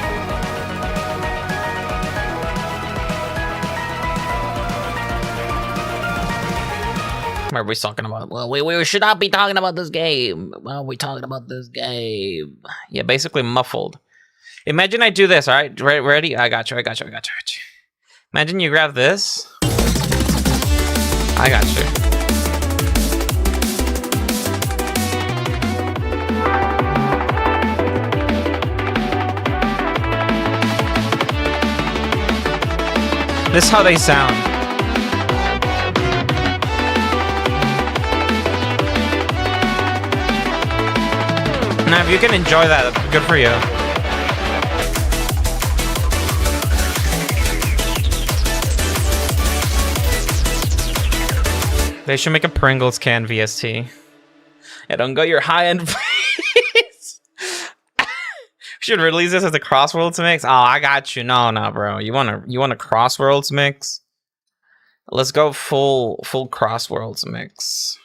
What are we talking about? Well, we should not be talking about this game. Well, we're talking about this game. Yeah, basically muffled. Imagine I do this, all right? Ready? I got you. Imagine you grab this. I got you. This is how they sound. Now, if you can enjoy that, good for you. They should make a Pringles can VST. Yeah, don't go your high-end please. Should release this as a Crossworlds mix. Oh, I got you. No, bro. You want a Crossworlds mix? Let's go full Crossworlds mix.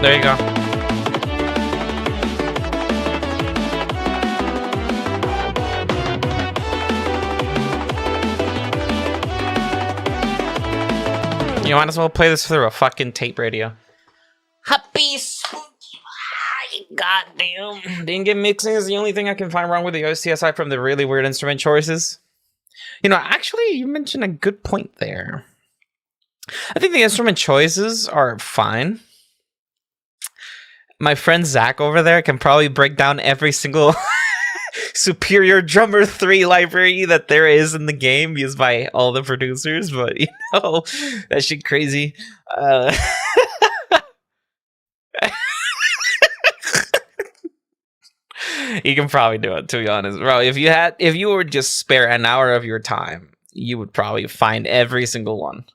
There you go. You might as well play this through a fucking tape radio. Happy spooky. Goddamn. Didn't get mixing is the only thing I can find wrong with the OST aside from the really weird instrument choices. You know, actually, you mentioned a good point there. I think the instrument choices are fine. My friend Zach over there can probably break down every single Superior Drummer 3 library that there is in the game used by all the producers, but you know, that shit crazy. You can probably do it, to be honest, bro. If you were just spare an hour of your time, you would probably find every single one.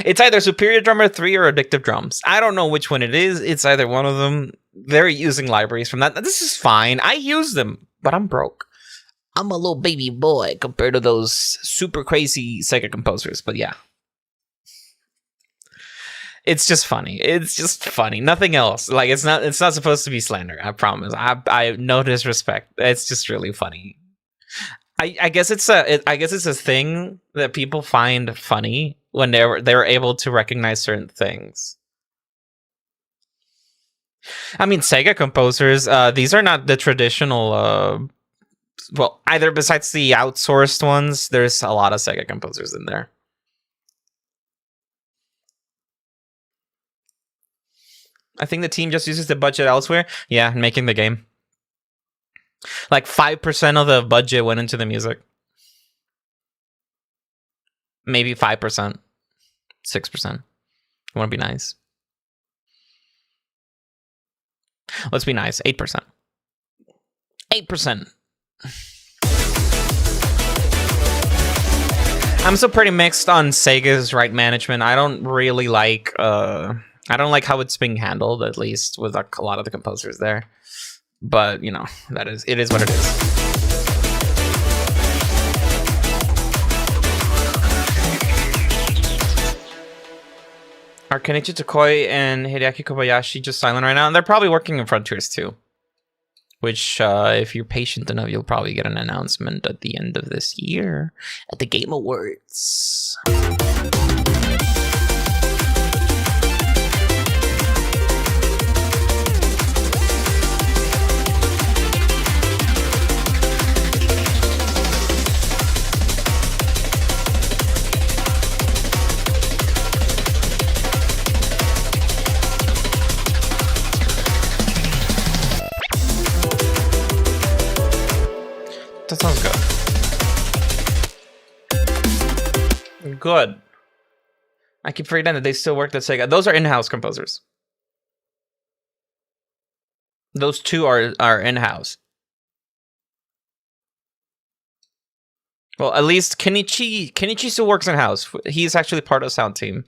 It's either Superior Drummer 3 or Addictive Drums. I don't know which one it is. It's either one of them. They're using libraries from that. This is fine. I use them, but I'm broke. I'm a little baby boy compared to those super crazy Sega composers. But yeah. It's just funny. It's just funny. Nothing else. Like, it's not supposed to be slander. I promise. I no disrespect. It's just really funny. I guess it's a thing that people find funny when they're able to recognize certain things. I mean, Sega composers, these are not the traditional, well, either besides the outsourced ones, there's a lot of Sega composers in there. I think the team just uses the budget elsewhere. Yeah, making the game. Like 5% of the budget went into the music. Maybe 5%. 6%. You want to be nice? Let's be nice. 8%. 8%. I'm still pretty mixed on Sega's right management. I don't really like I don't like how it's being handled, at least with a lot of the composers there. But, you know, it is what it is. Are Kenichi Tokoi and Hideaki Kobayashi just silent right now? And they're probably working in Frontiers too. Which, if you're patient enough, you'll probably get an announcement at the end of this year at the Game Awards. That sounds good. Good. I keep forgetting that they still work at Sega. Those are in-house composers. Those two are in-house. Well, at least Kenichi still works in-house. He's actually part of the sound team.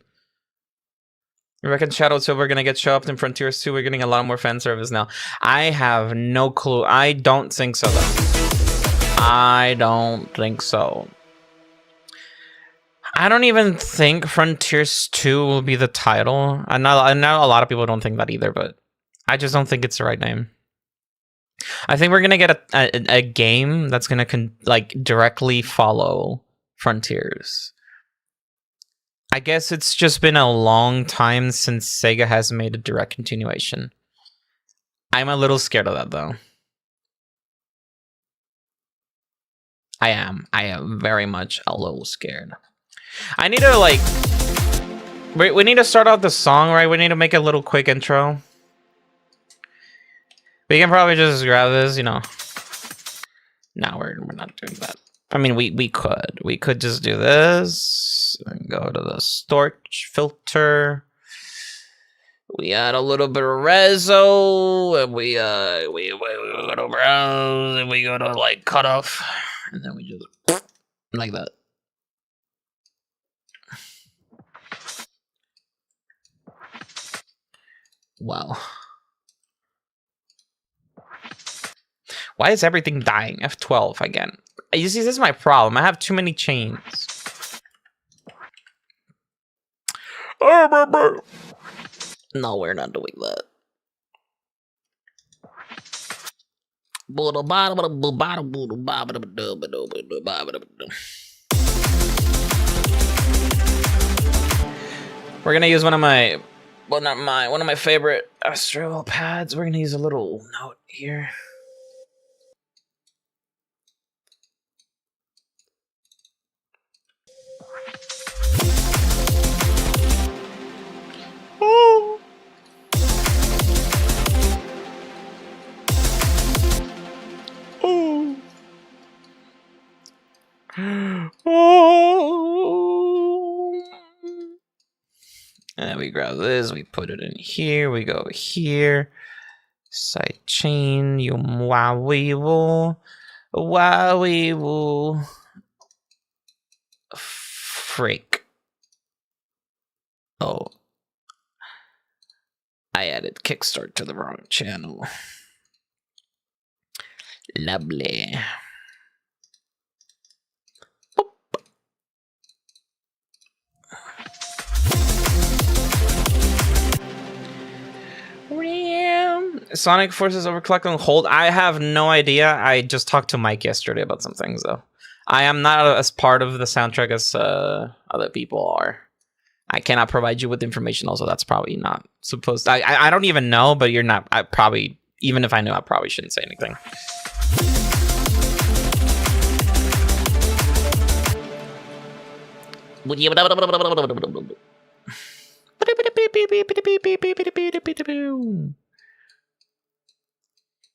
I reckon Shadow 2 we're gonna get show up in Frontiers 2. We're getting a lot more fan service now. I have no clue. I don't think so, though. I don't think so. I don't even think Frontiers 2 will be the title. I know a lot of people don't think that either, but I just don't think it's the right name. I think we're gonna get a game that's gonna like directly follow Frontiers. I guess it's just been a long time since Sega has made a direct continuation. I'm a little scared of that, though. I am very much a little scared. I need to, like... We need to start out the song, right? We need to make a little quick intro. We can probably just grab this, you know. No, we're not doing that. I mean, we could. We could just do this and go to the storage filter. We add a little bit of reso, and we go to browse, and we go to like cutoff, and then we just like that. Wow. Why is everything dying? F12 again. You see, this is my problem. I have too many chains. No, we're not doing that. We're gonna use one of my favorite Astral pads. We're gonna use a little note here. Oh. Oh. Oh. And then we grab this, we put it in here, we go here. Side chain, you wow-wee-woo. Wow-wee-woo. Freak. Oh. I added Kickstart to the wrong channel. Lovely. Sonic Forces overclock on hold. I have no idea. I just talked to Mike yesterday about some things, though. I am not as part of the soundtrack as other people are. I cannot provide you with information. Also, that's probably not supposed to, I don't even know, but you're not. I probably, even if I knew, I probably shouldn't say anything.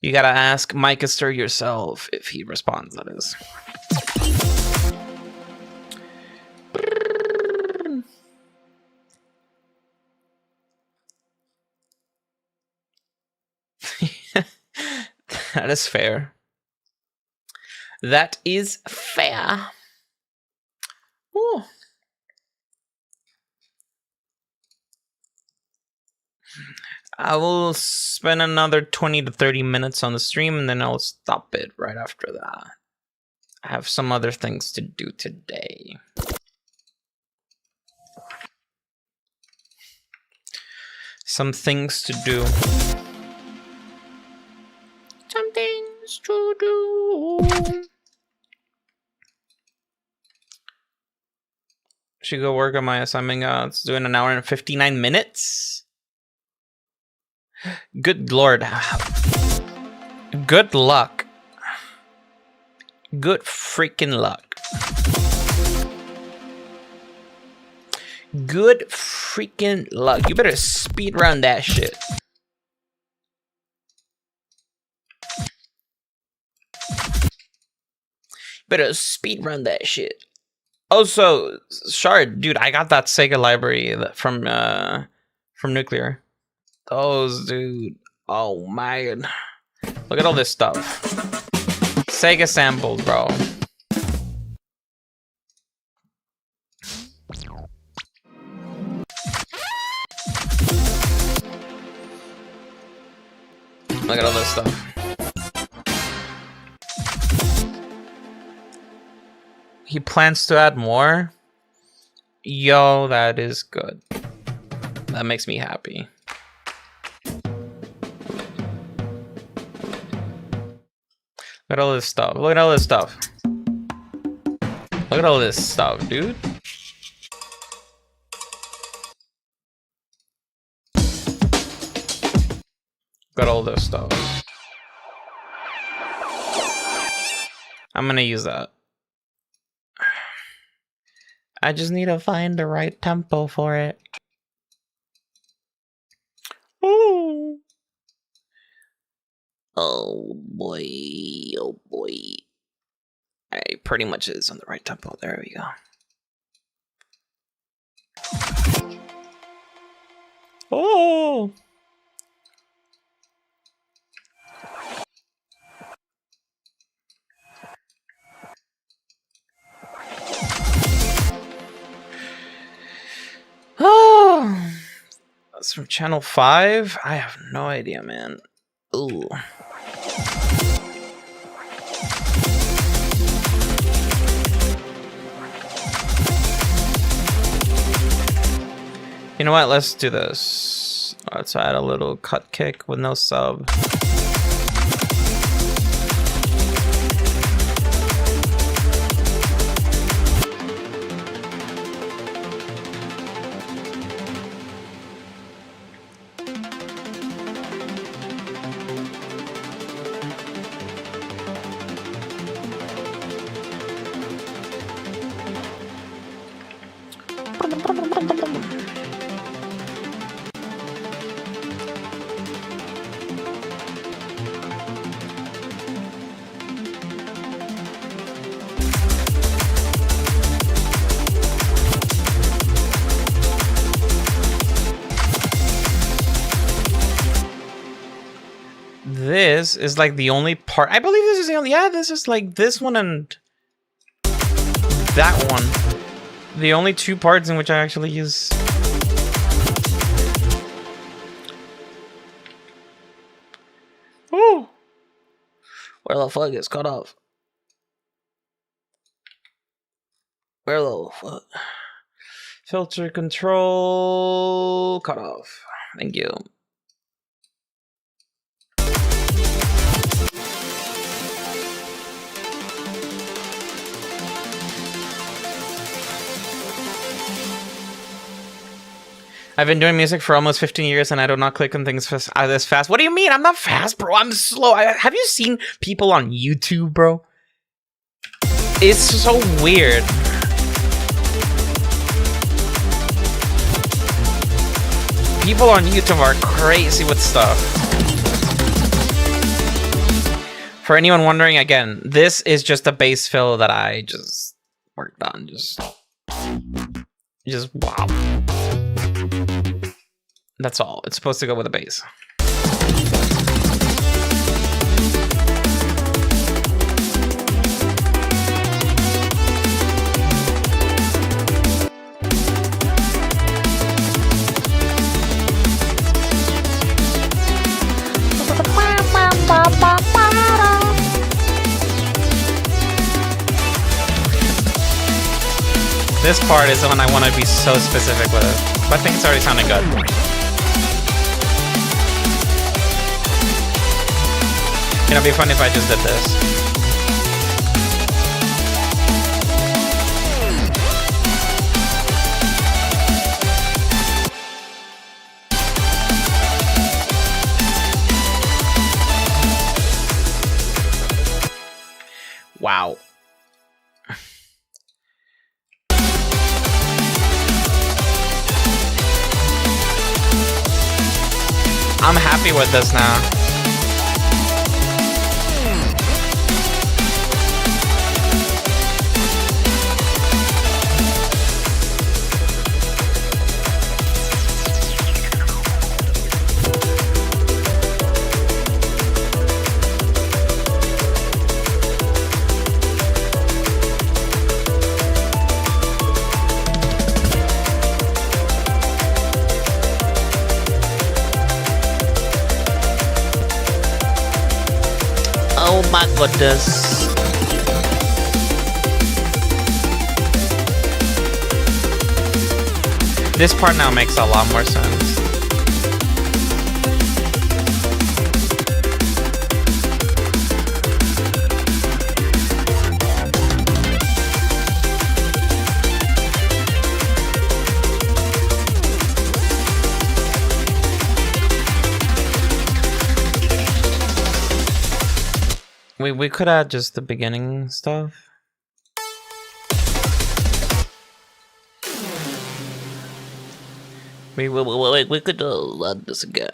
You gotta ask Micester yourself if he responds, that is. That is fair. That is fair. Ooh. I will spend another 20 to 30 minutes on the stream, and then I'll stop it right after that. I have some other things to do today. Some things to do. Some things to do. Should go work on my assignment. It's doing an hour and 59 minutes. Good lord. Good luck. Good freaking luck. Good freaking luck. You better speed run that shit. Better speed run that shit. Also, Shard, dude, I got that Sega library from Nuclear. Those, dude, Oh man. Look at all this stuff. Sega samples, bro. Look at all this stuff. He plans to add more? Yo, that is good. That makes me happy. Look at all this stuff. Look at all this stuff. Look at all this stuff, dude. Got all this stuff. I'm gonna use that. I just need to find the right tempo for it. Ooh. Oh boy, oh boy. I pretty much is on the right tempo. There we go. Oh. Oh, that's from Channel 5? I have no idea, man. Ooh. You know what? Let's do this. Let's add a little cut kick with no sub. This is like the only part. I believe this is the only. Yeah, this is like this one and that one. The only two parts in which I actually use. Ooh. Where the fuck is cut off? Where the fuck? Filter control cut off. Thank you. I've been doing music for almost 15 years and I do not click on things this fast. What do you mean? I'm not fast, bro. I'm slow. Have you seen people on YouTube, bro? It's so weird. People on YouTube are crazy with stuff. For anyone wondering, again, this is just a bass fill that I just worked on. Just wow. That's all. It's supposed to go with a bass. This part is the one I want to be so specific with it. But I think it's already sounding good. It'd be fun if I just did this. Wow. I'm happy with this now. my goodness. This part now makes a lot more sense. We could add just the beginning stuff. We could add this again.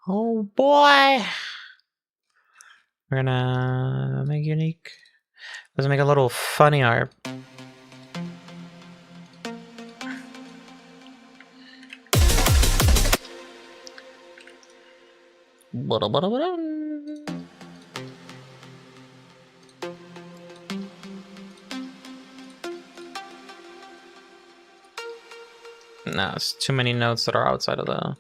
Oh boy! We're gonna make unique. Let's make a little funny art. No, it's too many notes that are outside of the...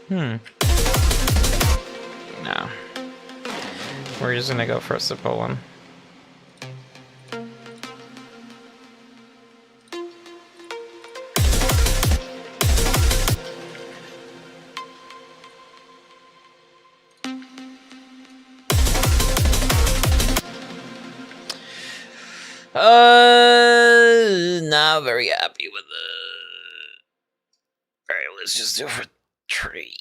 No. We're just gonna go for a simple one. Not very happy with it. Alright, let's just do it for tree.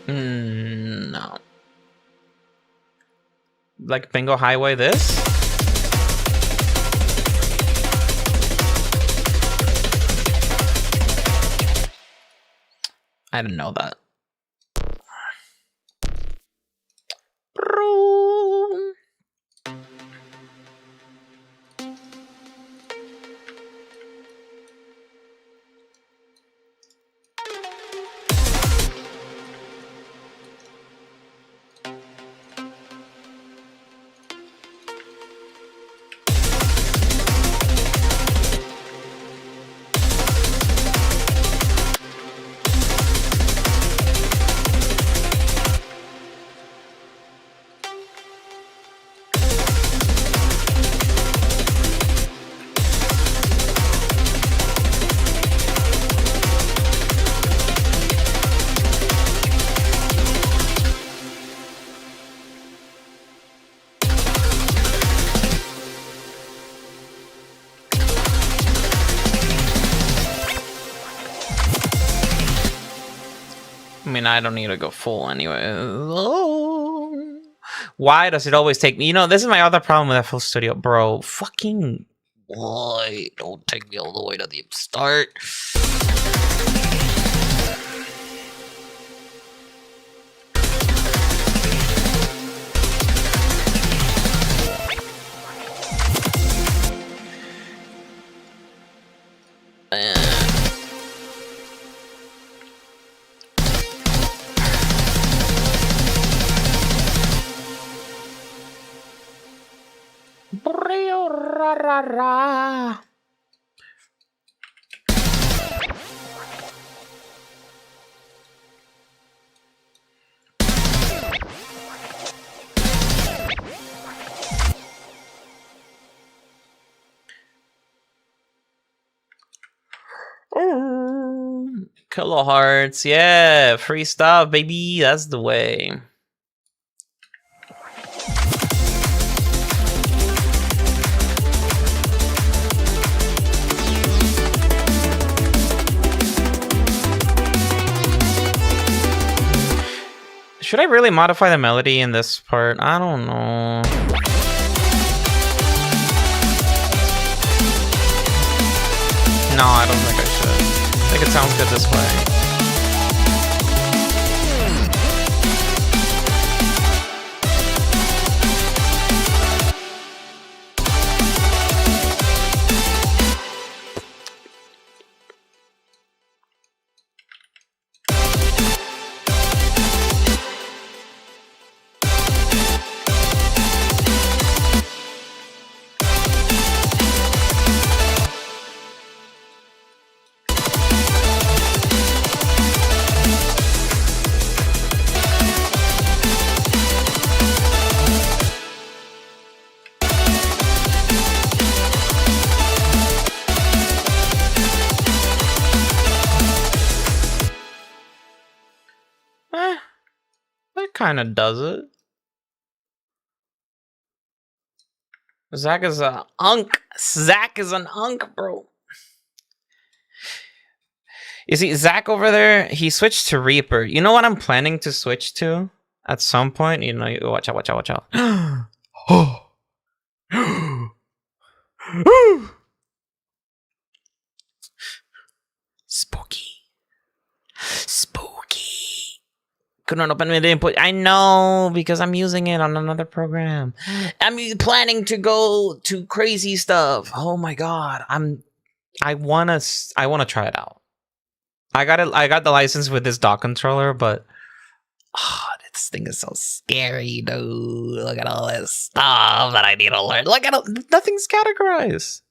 No. Like Bingo Highway this? I didn't know that. I mean, I don't need to go full anyway. Oh. Why does it always take me? You know, this is my other problem with FL Studio, bro. Fucking why? Don't take me all the way to the start. Kilohertz, yeah, free stuff, baby. That's the way. Should I really modify the melody in this part? I don't know. No, I don't think I should. I think it sounds good this way. That kind of does it. Zach is a unk. Zach is an unk, bro. You see, Zach over there, he switched to Reaper. You know what I'm planning to switch to at some point? You know, watch out, watch out, watch out. Oh. Spooky. Spooky. Couldn't open the input. I know, because I'm using it on another program. I'm planning to go to crazy stuff. Oh my god. I wanna try it out. I got the license with this dock controller, but this thing is so scary, dude. Look at all this stuff that I need to learn. Look at nothing's categorized.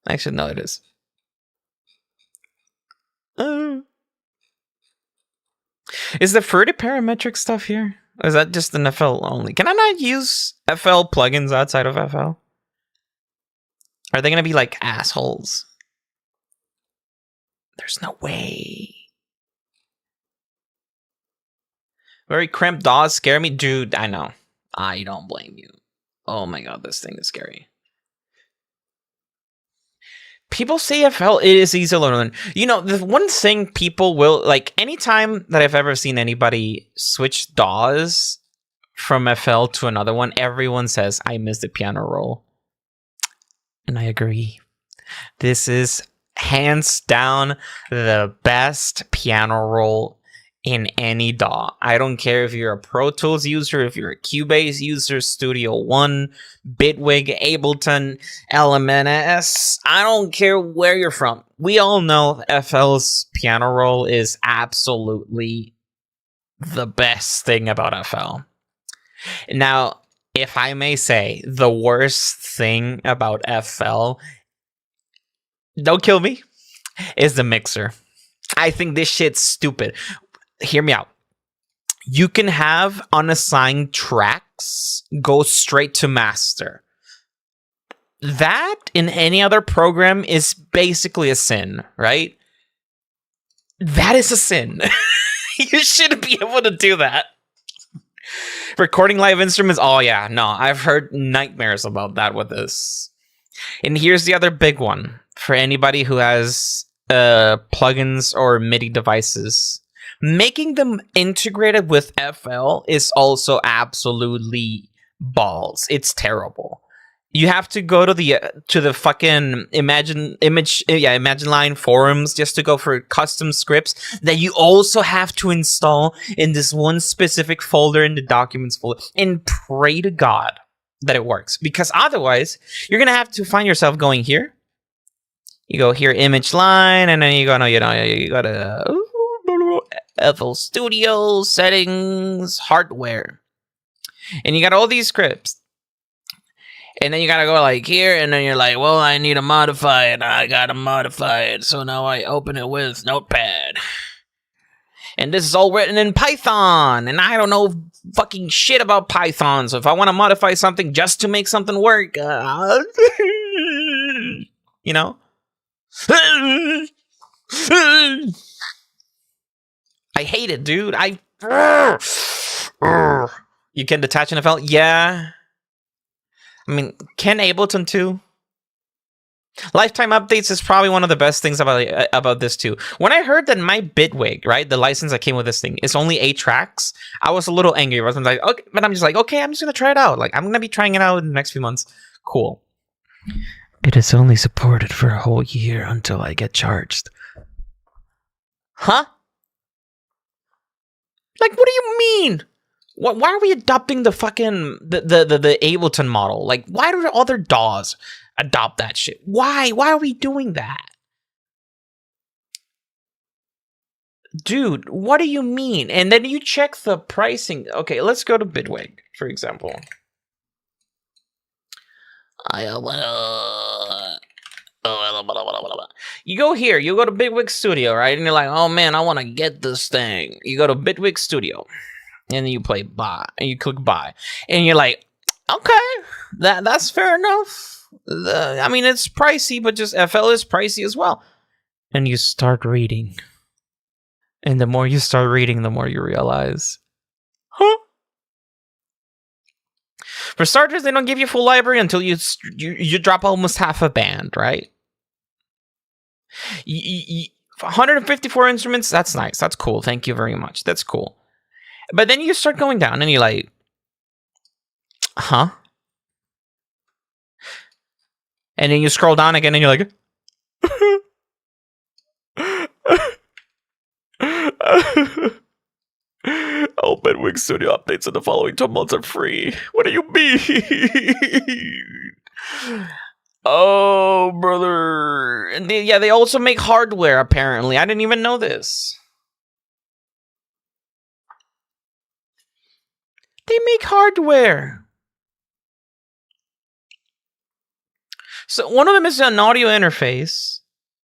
Actually, no, it is. Is the fruity parametric stuff here? Or is that just an FL only? Can I not use FL plugins outside of FL? Are they gonna be like assholes? There's no way. Very cramped DAWs scare me. Dude, I know. I don't blame you. Oh my god, this thing is scary. People say FL it is easy to learn. You know, the one thing people will like anytime that I've ever seen anybody switch DAWs from FL to another one, everyone says I miss the piano roll. And I agree. This is hands down the best piano roll in any DAW. I don't care if you're a Pro Tools user, if you're a Cubase user, Studio One, Bitwig, Ableton, Element S. I don't care where you're from. We all know FL's piano roll is absolutely the best thing about FL. Now, if I may say, the worst thing about FL, don't kill me, is the mixer. I think this shit's stupid. Hear me out. You can have unassigned tracks go straight to master. That in any other program is basically a sin, right? That is a sin. You shouldn't be able to do that. Recording live instruments, oh yeah, no, I've heard nightmares about that with this. And here's the other big one for anybody who has plugins or MIDI devices. Making them integrated with FL is also absolutely balls. It's terrible. You have to go to the fucking Imagine Line forums just to go for custom scripts that you also have to install in this one specific folder in the documents folder, and pray to God that it works, because otherwise you're gonna have to find yourself going here. You go here, Image Line, and then you go, no, you go to FL Studio settings, hardware, and you got all these scripts. And then you gotta go like here, and then you're like, well, I need to modify it. I gotta modify it. So now I open it with Notepad. And this is all written in Python. And I don't know fucking shit about Python. So if I want to modify something just to make something work, you know? I hate it, dude. You can detach an FL? Yeah. I mean, can Ableton too? Lifetime updates is probably one of the best things about this too. When I heard that my Bitwig, right, the license that came with this thing, is only 8 tracks, I was a little angry. I was like, okay, but I'm just like, okay, I'm just gonna try it out. Like, I'm gonna be trying it out in the next few months. Cool. It is only supported for a whole year until I get charged. Huh? Like, what do you mean? Why are we adopting the fucking the Ableton model? Like, why do other DAWs adopt that shit? Why are we doing that? Dude, what do you mean? And then you check the pricing. Okay, let's go to Bitwig, for example. You go here, you go to Bitwig Studio, right? And you're like, oh man, I want to get this thing. You go to Bitwig Studio. And then you play buy, and you click buy, and you're like, okay, that's fair enough. I mean, it's pricey, but just FL is pricey as well. And you start reading, And the more you start reading, the more you realize, huh? For starters, they don't give you full library until you drop almost half a band, right? 154 instruments, that's nice. That's cool. Thank you very much. That's cool. But then you start going down and you're like, huh? And then you scroll down again and you're like, oh, Bedwig Studio updates in the following 12 months are free. What do you mean? Oh, brother. And they also make hardware, apparently. I didn't even know this. They make hardware. So one of them is an audio interface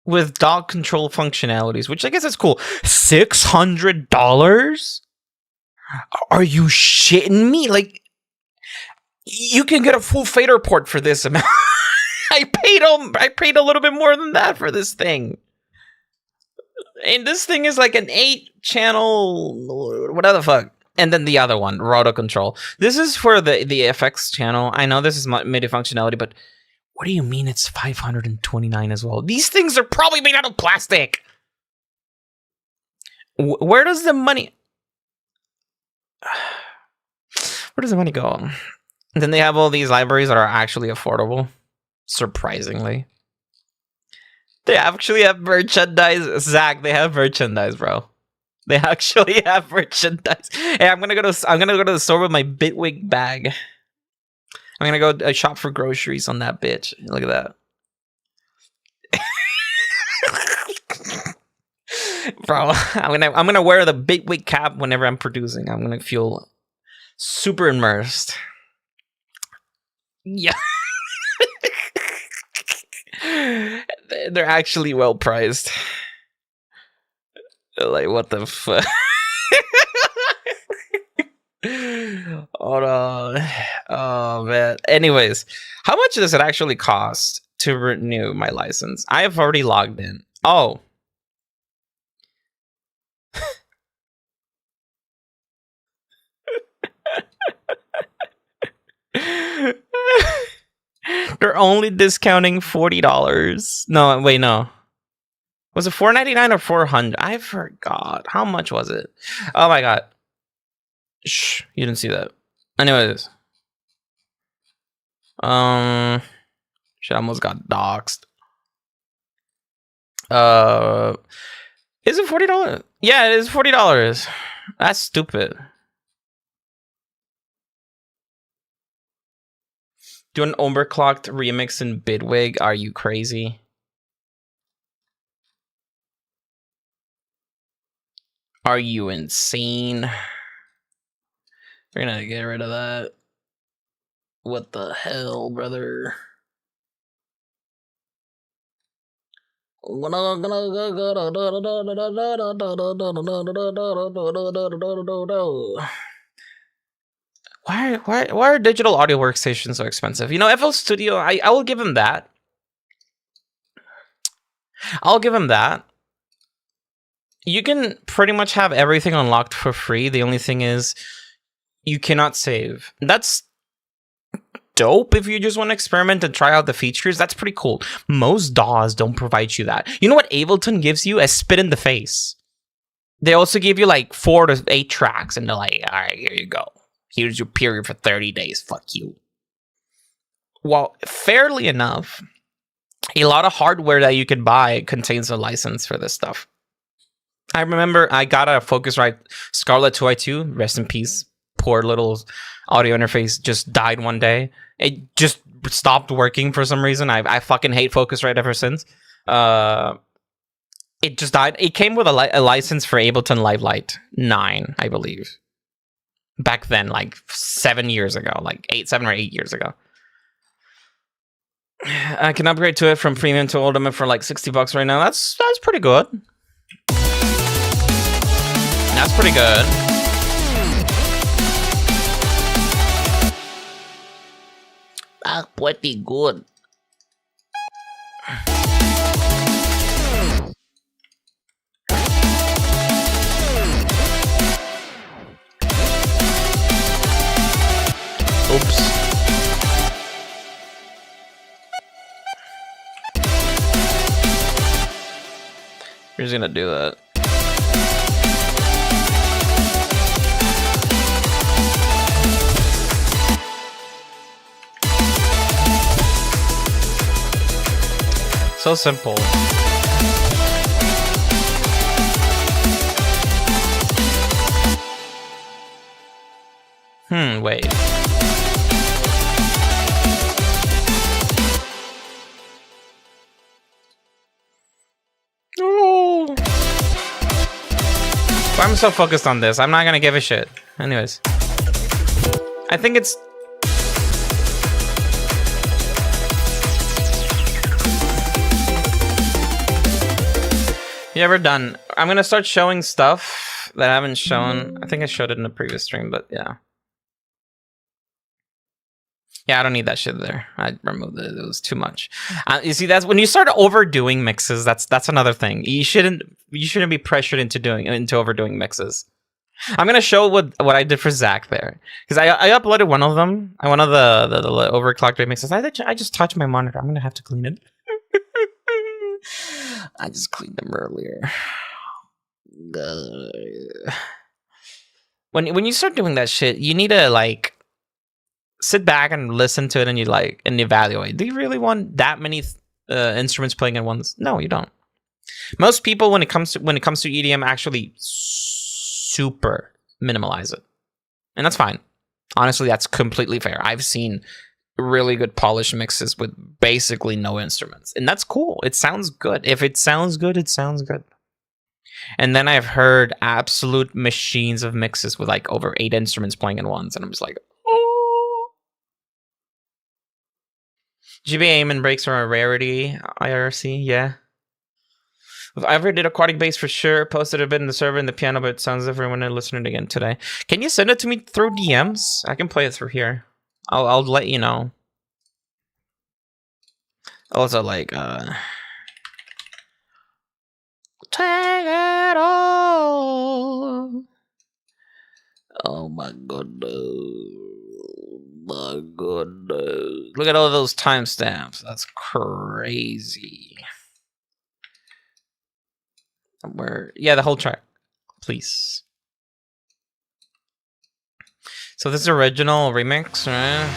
with dog control functionalities, which I guess is cool. $600? Are you shitting me? Like, you can get a full fader port for this amount. I paid a little bit more than that for this thing. And this thing is like an 8-channel, whatever the fuck. And then the other one, Roto Control. This is for the FX channel. I know this is MIDI functionality, but what do you mean it's $529 as well? These things are probably made out of plastic. Where does the money... Where does the money go? And then they have all these libraries that are actually affordable. Surprisingly. They actually have merchandise. Zach, they have merchandise, bro. They actually have merchandise. Hey, I'm gonna go to the store with my Bitwig bag. I'm gonna go shop for groceries on that bitch. Look at that. Bro, I'm gonna wear the Bitwig cap whenever I'm producing. I'm gonna feel super immersed. Yeah. They're actually well priced. Like, what the fuck? Hold on. Oh, man. Anyways, how much does it actually cost to renew my license? I have already logged in. Oh. They're only discounting $40. No, wait, no. Was it $4.99 or $400? I forgot. How much was it? Oh my god. Shh, you didn't see that. Anyways. Shit, I almost got doxxed. Is it $40? Yeah, it is $40. That's stupid. Do an overclocked remix in Bitwig? Are you crazy? Are you insane? We're gonna get rid of that. What the hell, brother? Why are digital audio workstations so expensive? You know, FL Studio, I will give him that. I'll give him that. You can pretty much have everything unlocked for free. The only thing is you cannot save. That's dope if you just want to experiment and try out the features. That's pretty cool. Most DAWs don't provide you that. You know what Ableton gives you? A spit in the face. They also give you like 4 to 8 tracks and they're like, all right, here you go. Here's your period for 30 days. Fuck you. Well, fairly enough, a lot of hardware that you can buy contains a license for this stuff. I remember I got a Focusrite Scarlett 2i2. Rest in peace. Poor little audio interface just died one day. It just stopped working for some reason. I fucking hate Focusrite ever since. It just died. It came with a license for Ableton Livelight 9, I believe. Back then, like 7 years ago, like 7 or 8 years ago. I can upgrade to it from premium to ultimate for like $60 right now. That's pretty good. That's pretty good. That's pretty good. Oops. We're just gonna do that. So simple. Wait. Oh. I'm so focused on this. I'm not gonna give a shit. Anyways. I think it's... You ever done? I'm gonna start showing stuff that I haven't shown. I think I showed it in the previous stream, but yeah. Yeah, I don't need that shit there. I removed it. It was too much. You see, that's when you start overdoing mixes. That's another thing. You shouldn't be pressured into overdoing mixes. I'm gonna show what I did for Zach there, because I uploaded one of them. One of the overclocked remixes. I just touched my monitor. I'm gonna have to clean it. I just cleaned them earlier. When you start doing that shit, you need to like sit back and listen to it and and evaluate. Do you really want that many instruments playing at once? No, you don't. Most people, when it comes to EDM, actually super minimalize it, and that's fine. Honestly, that's completely fair. I've seen really good polished mixes with basically no instruments, and that's cool. It sounds good. If it sounds good, it sounds good. And then I've heard absolute machines of mixes with like over 8 instruments playing at once, and I'm just like, oh. GBA Amen breaks are a rarity. IRC, yeah. If I ever did aquatic bass for sure, posted a bit in the server and the piano, but it sounds like everyone listening again today. Can you send it to me through DMs? I can play it through here. I'll let you know. Also, like, take it all. Oh my goodness. My goodness. Look at all those timestamps. That's crazy. Yeah, the whole track. Please. So this is original remix, right?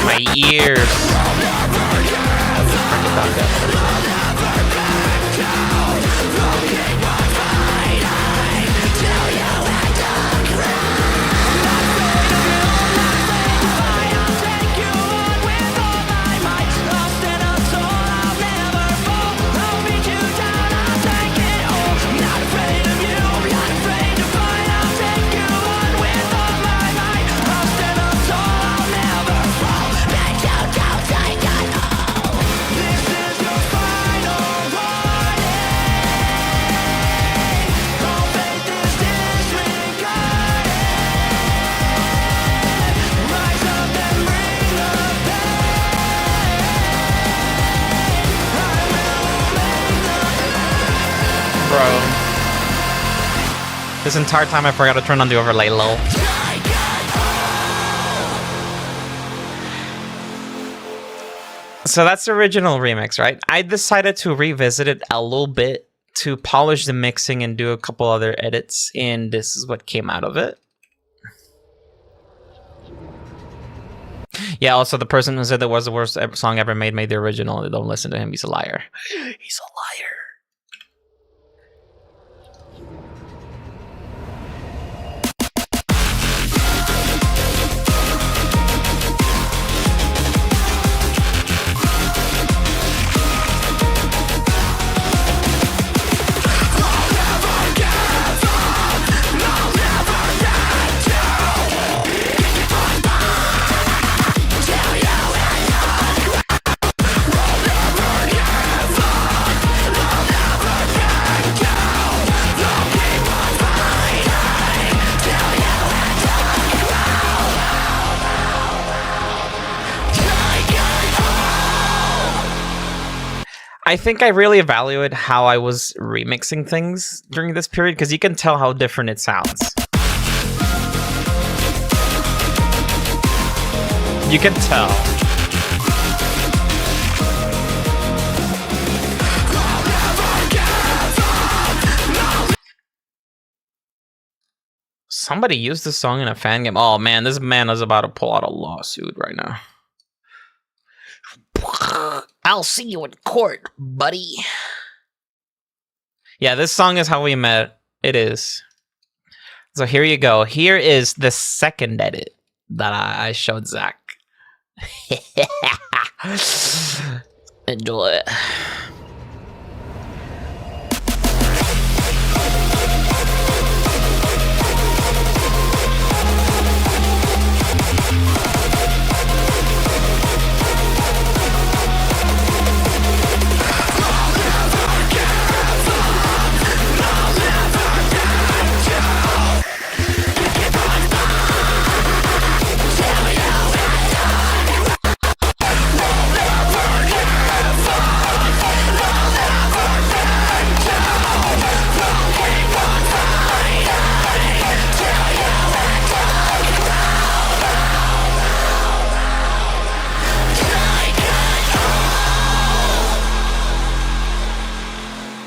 My ears. This entire time I forgot to turn on the overlay, lol. So that's the original remix, right? I decided to revisit it a little bit to polish the mixing and do a couple other edits, and this is what came out of it. Yeah, also the person who said that was the worst song ever made the original. Don't listen to him, he's a liar. He's a liar. I think I really evaluate how I was remixing things during this period, because you can tell how different it sounds. You can tell. Somebody used this song in a fan game. Oh man, this man is about to pull out a lawsuit right now. I'll see you in court, buddy. Yeah, this song is how we met. It is. So here you go. Here is the second edit that I showed Zach. Enjoy it.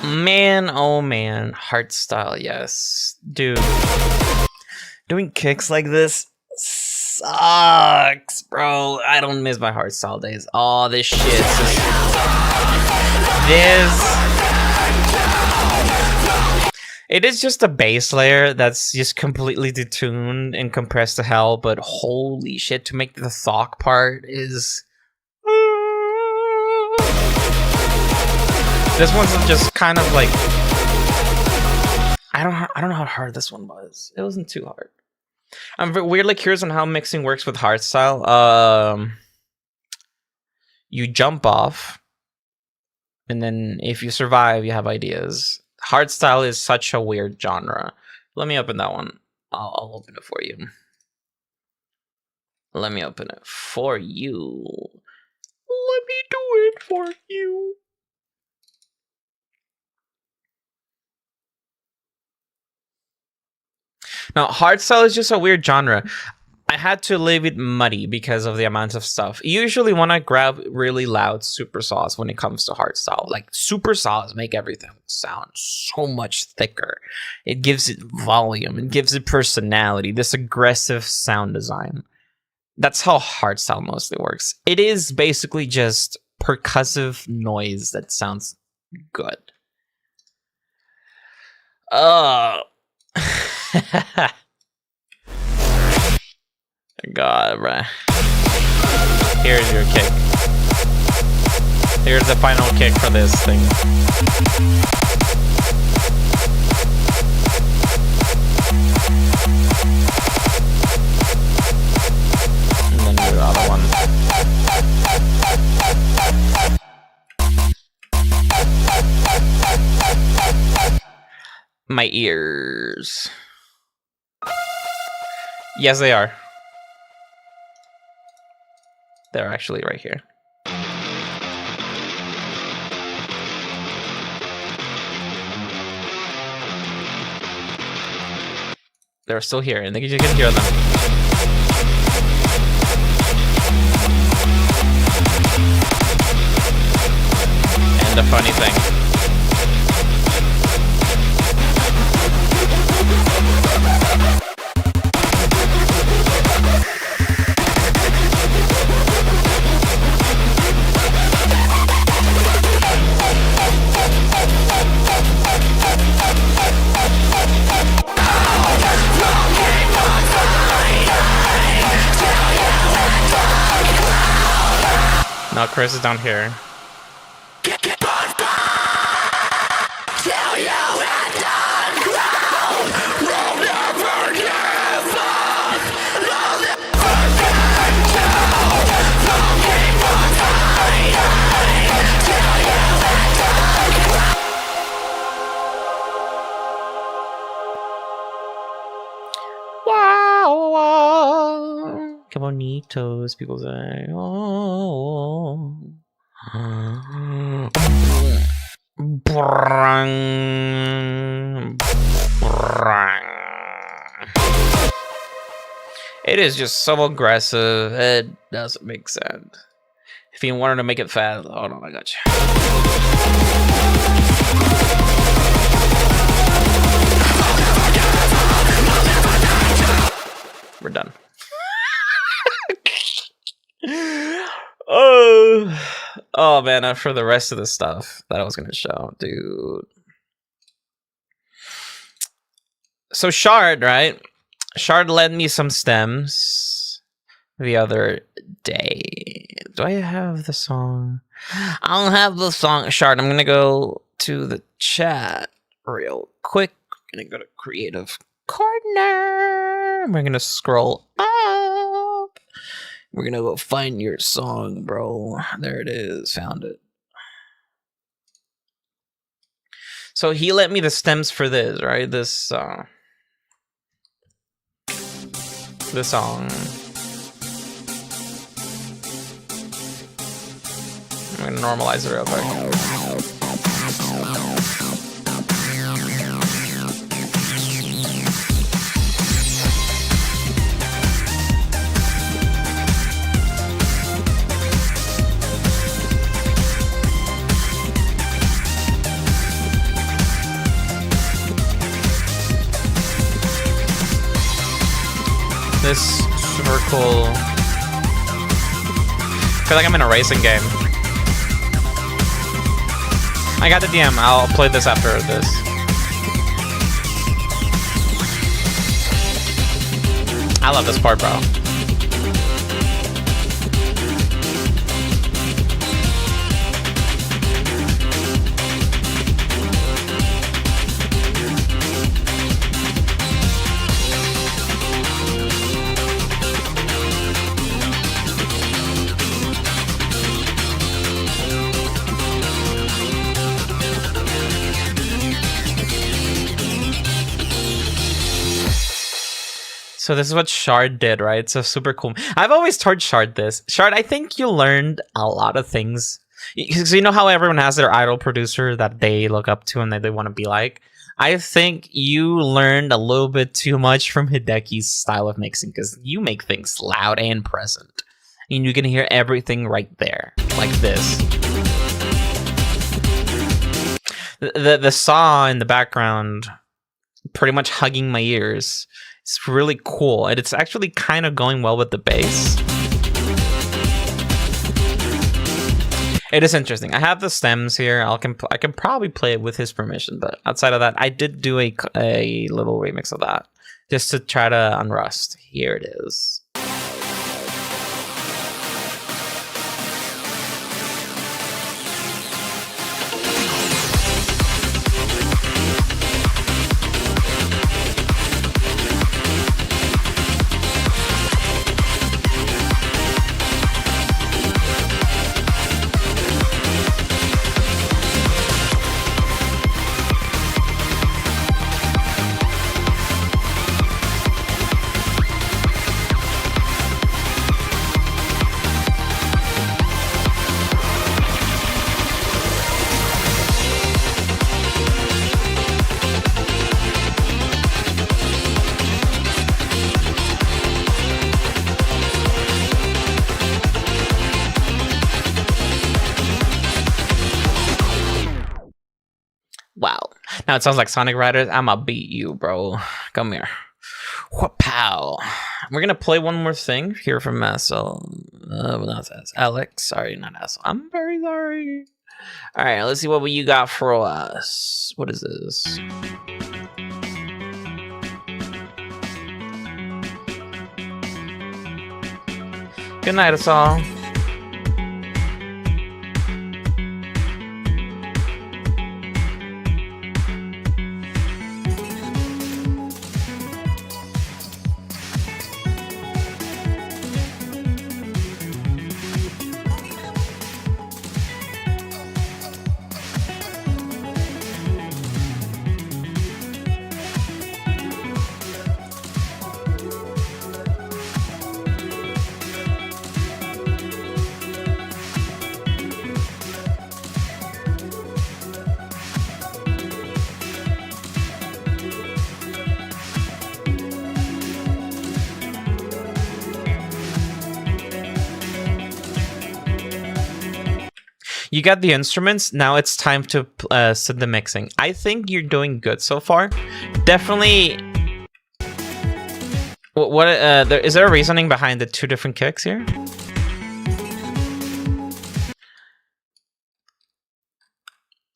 Man, oh man, Heartstyle, yes. Dude. Doing kicks like this sucks, bro. I don't miss my Heartstyle days. Oh, this shit. It is just a bass layer that's just completely detuned and compressed to hell, but holy shit, to make the thok part is... This one's just kind of like... I don't know how hard this one was. It wasn't too hard. I'm weirdly curious on how mixing works with Heartstyle. You jump off, and then if you survive, you have ideas. Heartstyle is such a weird genre. Let me open that one. I'll open it for you. Let me open it for you. Let me do it for you. Now, Heartstyle is just a weird genre. I had to leave it muddy because of the amount of stuff. Usually when I grab really loud supersaws when it comes to Heartstyle, like supersaws make everything sound so much thicker. It gives it volume, it gives it personality, this aggressive sound design. That's how Heartstyle mostly works. It is basically just percussive noise that sounds good. God, bruh. Here's your kick. Here's the final kick for this thing. And then do the other one. My ears. Yes, they are. They're actually right here. They're still here, and you can hear them. And the funny thing. Now Chris is down here. Wow. Que bonitos, people say. Oh. It is just so aggressive. It doesn't make sense. If you wanted to make it fast, hold on, I got you. We're done. Oh man, for the rest of the stuff that I was gonna show, dude. So Shard, right? Shard lent me some stems the other day. Do I have the song? I don't have the song. Shard, I'm gonna go to the chat real quick. I'm gonna go to Creative Corner. We're gonna scroll up. We're gonna go find your song, bro. There it is. Found it. So he lent me the stems for this, right? This song. I'm gonna normalize it real quick. This super cool. I feel like I'm in a racing game. I got the DM. I'll play this after this. I love this part, bro. So this is what Shard did, right? So super cool. I've always told Shard this. Shard, I think you learned a lot of things. So you know how everyone has their idol producer that they look up to and that they want to be like? I think you learned a little bit too much from Hideki's style of mixing because you make things loud and present. And you can hear everything right there, like this. The saw in the background pretty much hugging my ears. It's really cool, and it's actually kind of going well with the bass. It is interesting. I have the stems here. I can probably play it with his permission, but outside of that, I did do a little remix of that just to try to unrust. Here it is. Wow. Now it sounds like Sonic Riders. I'ma beat you, bro. Come here. Wha-pow. We're gonna play one more thing here from Marcel. Not Alex. Sorry, not Marcel. I'm very sorry. All right, let's see what you got for us. What is this? Good night, us all. You got the instruments. Now it's time to set the mixing. I think you're doing good so far. Definitely. What is there a reasoning behind the two different kicks here?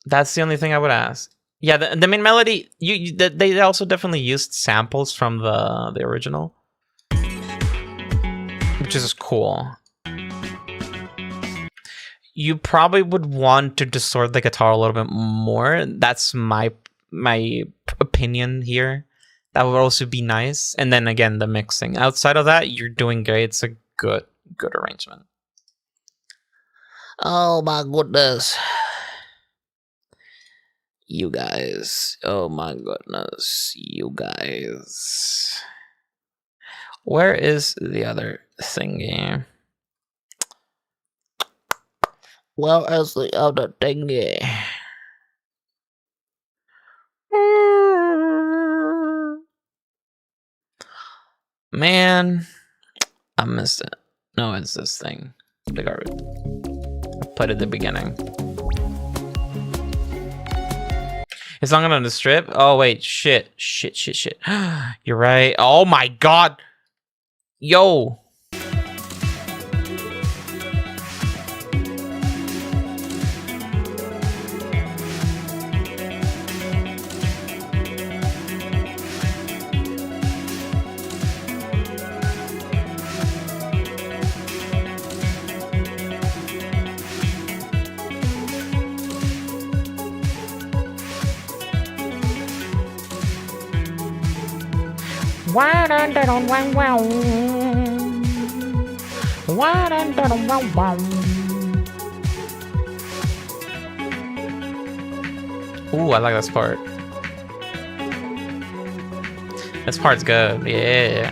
That's the only thing I would ask. Yeah, the main melody. They also definitely used samples from the original, which is cool. You probably would want to distort the guitar a little bit more. That's my opinion here. That would also be nice. And then again, the mixing. Outside of that, you're doing great. It's a good arrangement. Oh my goodness. You guys. Oh my goodness. You guys. Where is the other thingy? Where is the other thingy? Man, I missed it. No, it's this thing. The garbage. I put it at the beginning. It's not on the strip? Oh, wait. Shit. You're right. Oh, my God. Yo. Ooh, I like this part. This part's good. Yeah.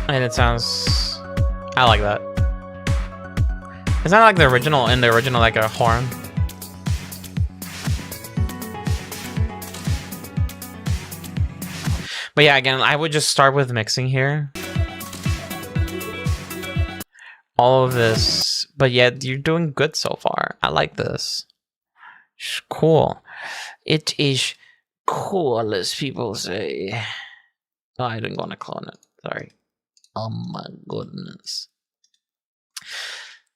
And it sounds... I like that. It's not like the original, in the original, like a horn. But yeah, again, I would just start with mixing here. All of this. But yeah, you're doing good so far. I like this. It's cool. It is cool, as people say. Oh, I didn't want to clone it. Sorry. Oh my goodness.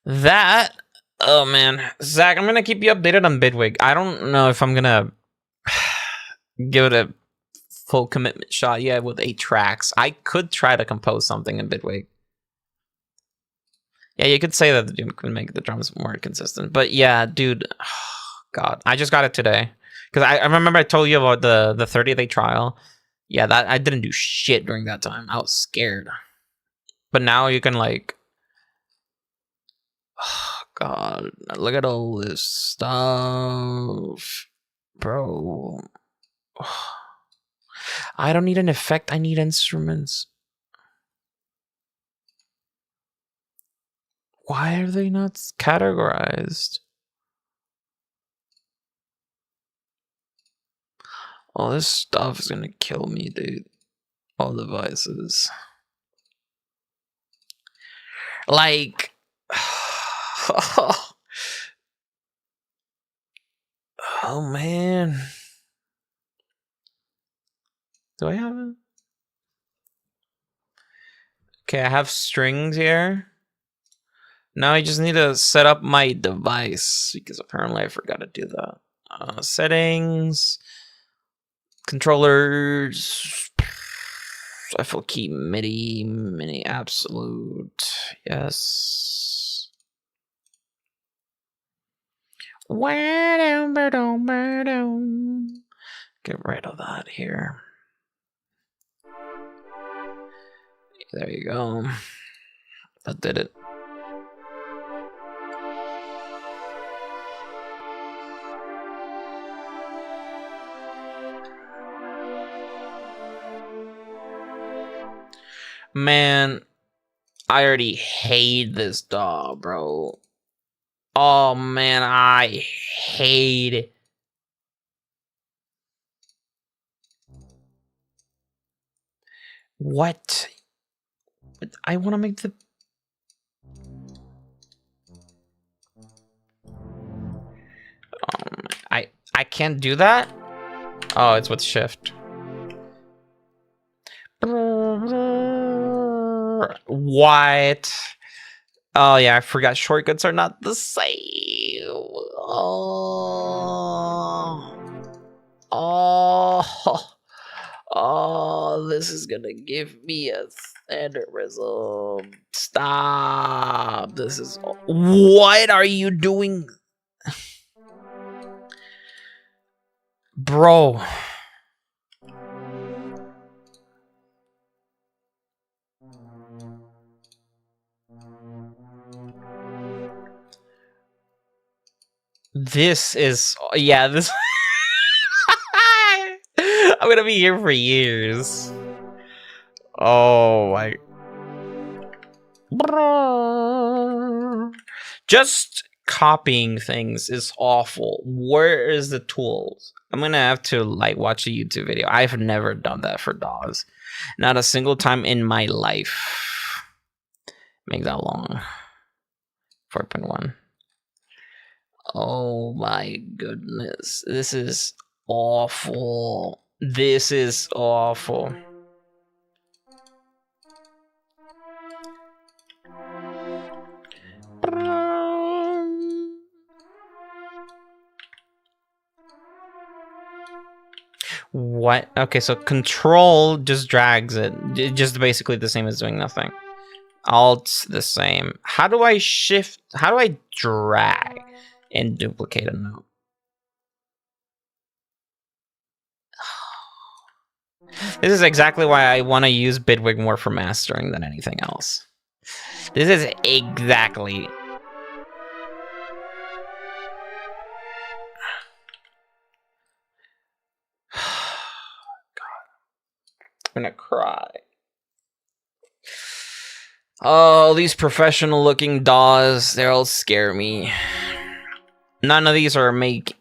That, oh man. Zach, I'm gonna keep you updated on Bitwig. I don't know if I'm gonna give it a full commitment shot yet with 8 tracks. I could try to compose something in Bitwig. Yeah, you could say that you can make the drums more consistent. But yeah, dude, oh God, I just got it today. Because I remember I told you about the 30-day trial. Yeah, that I didn't do shit during that time. I was scared. But now you can like, oh God, look at all this stuff, bro. I don't need an effect. I need instruments. Why are they not categorized? All this stuff is gonna kill me, dude. All devices. Like, oh man. Do I have it? Okay, I have strings here. Now I just need to set up my device because apparently I forgot to do that. Settings, controllers, shuffle key, MIDI absolute, yes. Get rid of that here. There you go. That did it. Man, I already hate this dog, bro. Oh man, I hate it. What? I want to make the... I can't do that? Oh, it's with shift. What? Oh yeah, I forgot shortcuts are not the same. Oh, this is gonna give me a aneurysm. Stop. This is... What are you doing? Bro. This is... Yeah, this... I'm gonna be here for years. Oh my... Just copying things is awful. Where is the tools? I'm gonna have to like watch a YouTube video. I've never done that for DAWs. Not a single time in my life. Make that long. 4.1. Oh my goodness. This is awful. This is awful. What? Okay, so control just drags it. Just basically the same as doing nothing. Alt's the same. How do I shift? How do I drag and duplicate a note? This is exactly why I want to use Bitwig more for mastering than anything else. This is exactly... God. I'm gonna cry. Oh, these professional looking DAWs, they all scare me. None of these are made,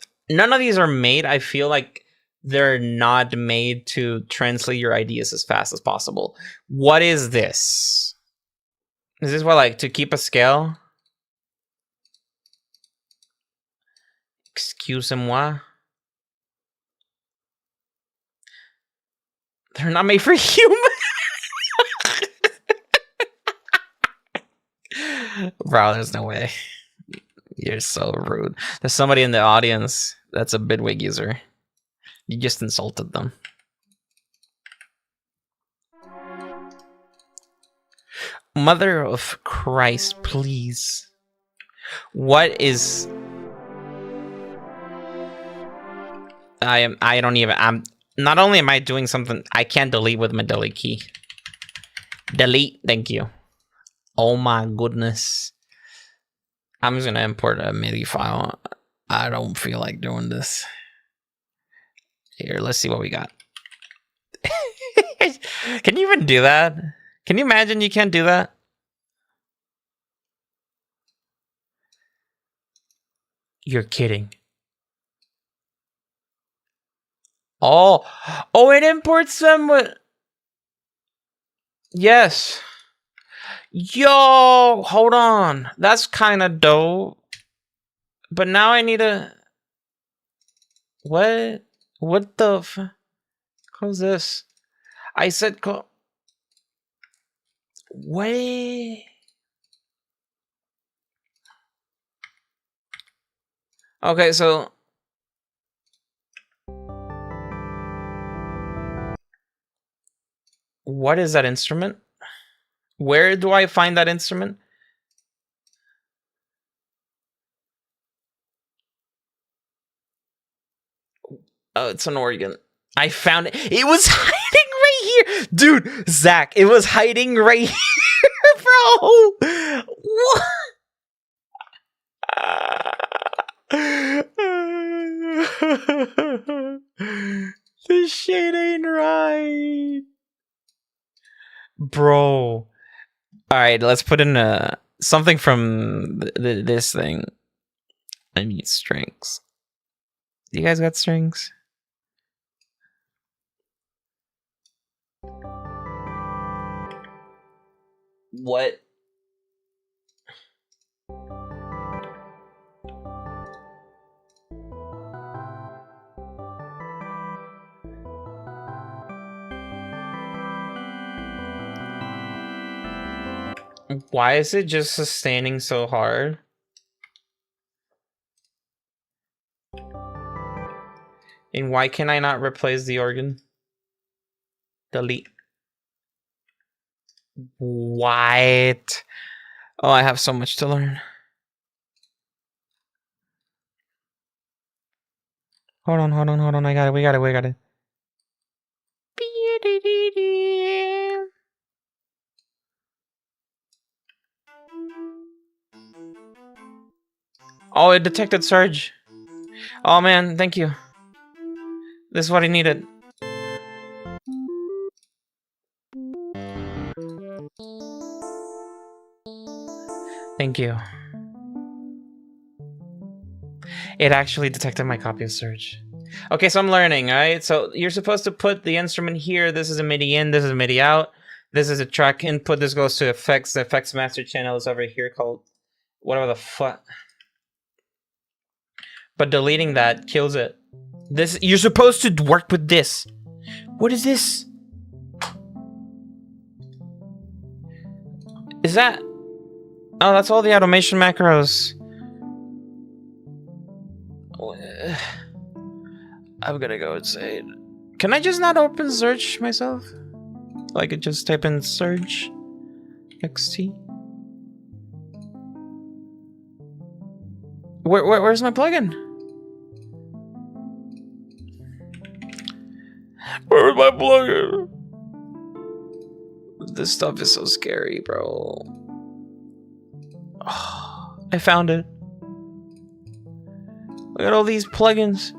I feel like they're not made to translate your ideas as fast as possible. What is this? Is this what, like, to keep a scale? Excusez-moi. They're not made for human. Bro, there's no way. You're so rude. There's somebody in the audience that's a Bitwig user. You just insulted them. Mother of Christ, please. What is... I don't even... Not only am I doing something, I can't delete with my delete key. Delete, thank you. Oh my goodness. I'm just gonna import a MIDI file. I don't feel like doing this. Here, let's see what we got. Can you even do that? Can you imagine you can't do that? You're kidding. Oh, it imports them with... Yes. Yo, hold on. That's kind of dope. But now I need a... What? What the f... Close this. I said Wait. Okay, so... What is that instrument? Where do I find that instrument? Oh, it's an organ. I found it. It was hiding right here. Dude, Zach, it was hiding right here, bro. What? This shit ain't right. Bro. Alright, let's put in something from this thing. I need strings. You guys got strings? What? Why is it just sustaining so hard? And why can I not replace the organ? Delete. What? Oh, I have so much to learn. Hold on. I got it. We got it. Oh, it detected surge. Oh man, thank you. This is what I needed. Thank you. It actually detected my copy of Surge. Okay, so I'm learning, right? So you're supposed to put the instrument here. This is a MIDI in, this is a MIDI out. This is a track input. This goes to effects. The effects master channel is over here called whatever the fuck. But deleting that kills it. This, you're supposed to work with this. What is this? Is that? Oh, that's all the automation macros. I'm gonna go insane. Can I just not open Surge myself? Like, it just type in Surge XT. Where's my plugin? Where's my plugin? This stuff is so scary, bro. Oh, I found it. Look at all these plugins.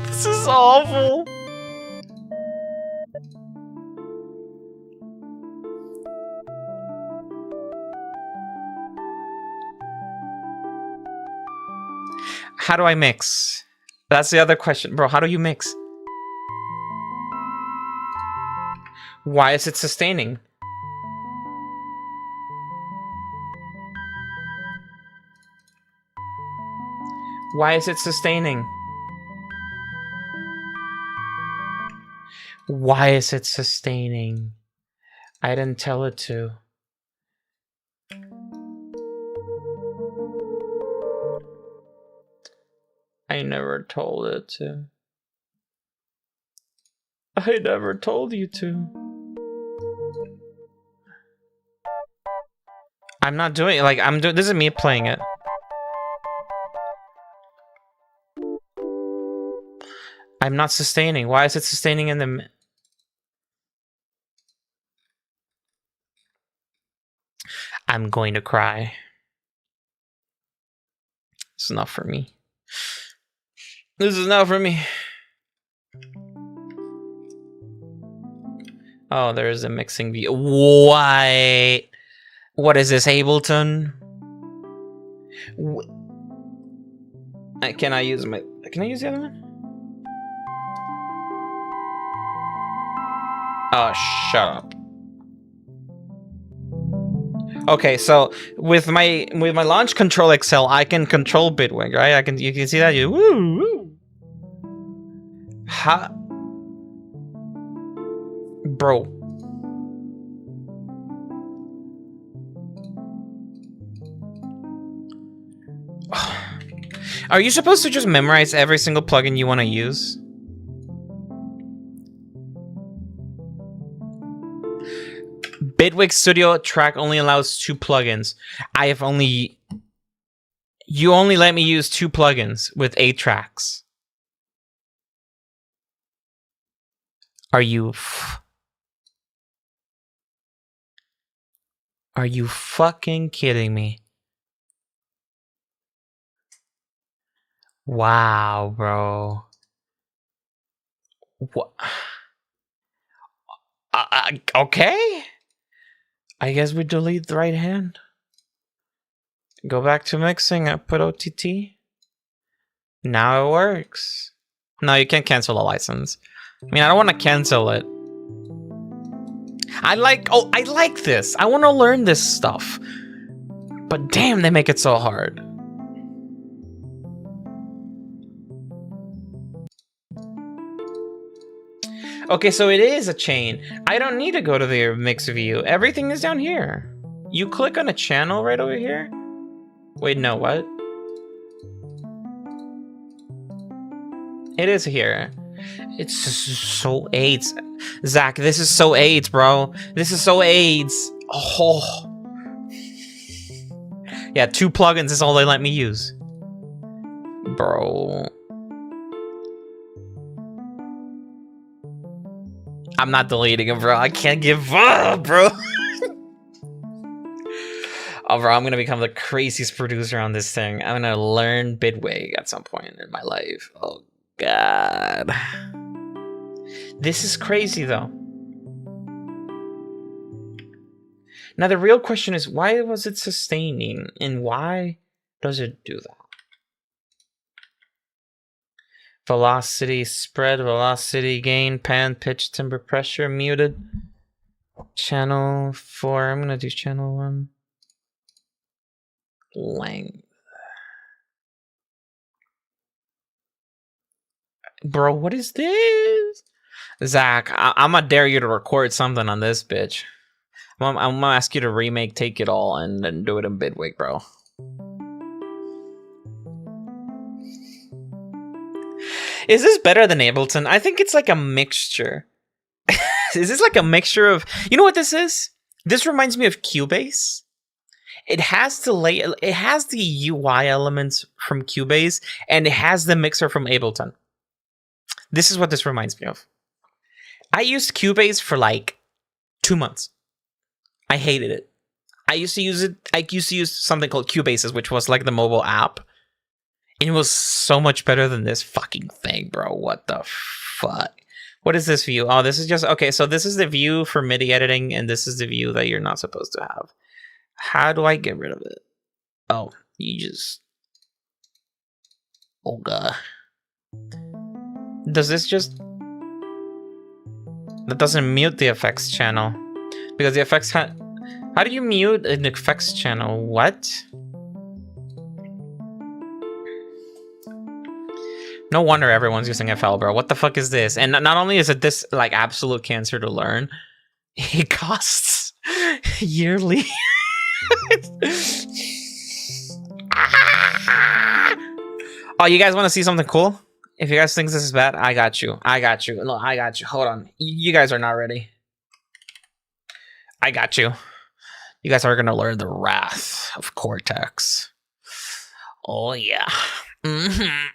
This is awful. How do I mix? That's the other question. Bro, how do you mix? Why is it sustaining? Why is it sustaining? Why is it sustaining? I didn't tell it to. I never told it to. I never told you to. I'm not doing it. Like, I'm doing. This is me playing it. I'm not sustaining. Why is it sustaining in the... I'm going to cry. This is not for me. This is not for me. Oh, there is a mixing view. Why? What is this, Ableton? Can I use my... Can I use the other one? Oh, shut up. Okay, so with my Launch Control XL, I can control Bitwig, right? You can see that. You woo woo. Ha, bro. Are you supposed to just memorize every single plugin you want to use? Bitwig Studio Track only allows 2 plugins. You only let me use 2 plugins with 8 tracks. Are you... Are you fucking kidding me? Wow, bro. What? Okay. I guess we delete the right hand. Go back to mixing. I put OTT. Now it works. No, you can't cancel a license. I mean, I don't want to cancel it. I like this. I want to learn this stuff. But damn, they make it so hard. Okay, so it is a chain. I don't need to go to the mix view. Everything is down here. You click on a channel right over here. Wait, no, what? It is here. It's so AIDS. Zach, this is so AIDS, bro. This is so AIDS. Oh. Yeah, 2 plugins is all they let me use. Bro. I'm not deleting them, bro. I can't give up, bro. Oh, bro, I'm gonna become the craziest producer on this thing. I'm gonna learn Bitwig at some point in my life. Oh, God. This is crazy, though. Now, the real question is, why was it sustaining? And why does it do that? Velocity, spread, velocity, gain, pan, pitch, timbre, pressure, muted. Channel 4. I'm going to do channel 1. Length. Bro, what is this? Zach, I'm gonna dare you to record something on this bitch. I'm gonna ask you to remake Take It All and then do it in Bitwig, bro. Is this better than Ableton? I think it's like a mixture. Is this like a mixture of... You know what this is? This reminds me of Cubase. It has the UI elements from Cubase, and it has the mixer from Ableton. This is what this reminds me of. I used Cubase for like 2 months. I hated it. I used to use something called Cubases, which was like the mobile app. And it was so much better than this fucking thing, bro. What the fuck? What is this view? Oh, this is just... Okay, so this is the view for MIDI editing, and this is the view that you're not supposed to have. How do I get rid of it? Oh, you just... Oh, God. Does this just... That doesn't mute the effects channel. Because the effects... How do you mute an effects channel? What? No wonder everyone's using FL, bro. What the fuck is this? And not only is it this, like, absolute cancer to learn, it costs yearly. Oh, you guys want to see something cool? If you guys think this is bad, I got you. I got you. No, I got you. Hold on. You guys are not ready. I got you. You guys are going to learn the wrath of Cortex. Oh, yeah. Mm-hmm.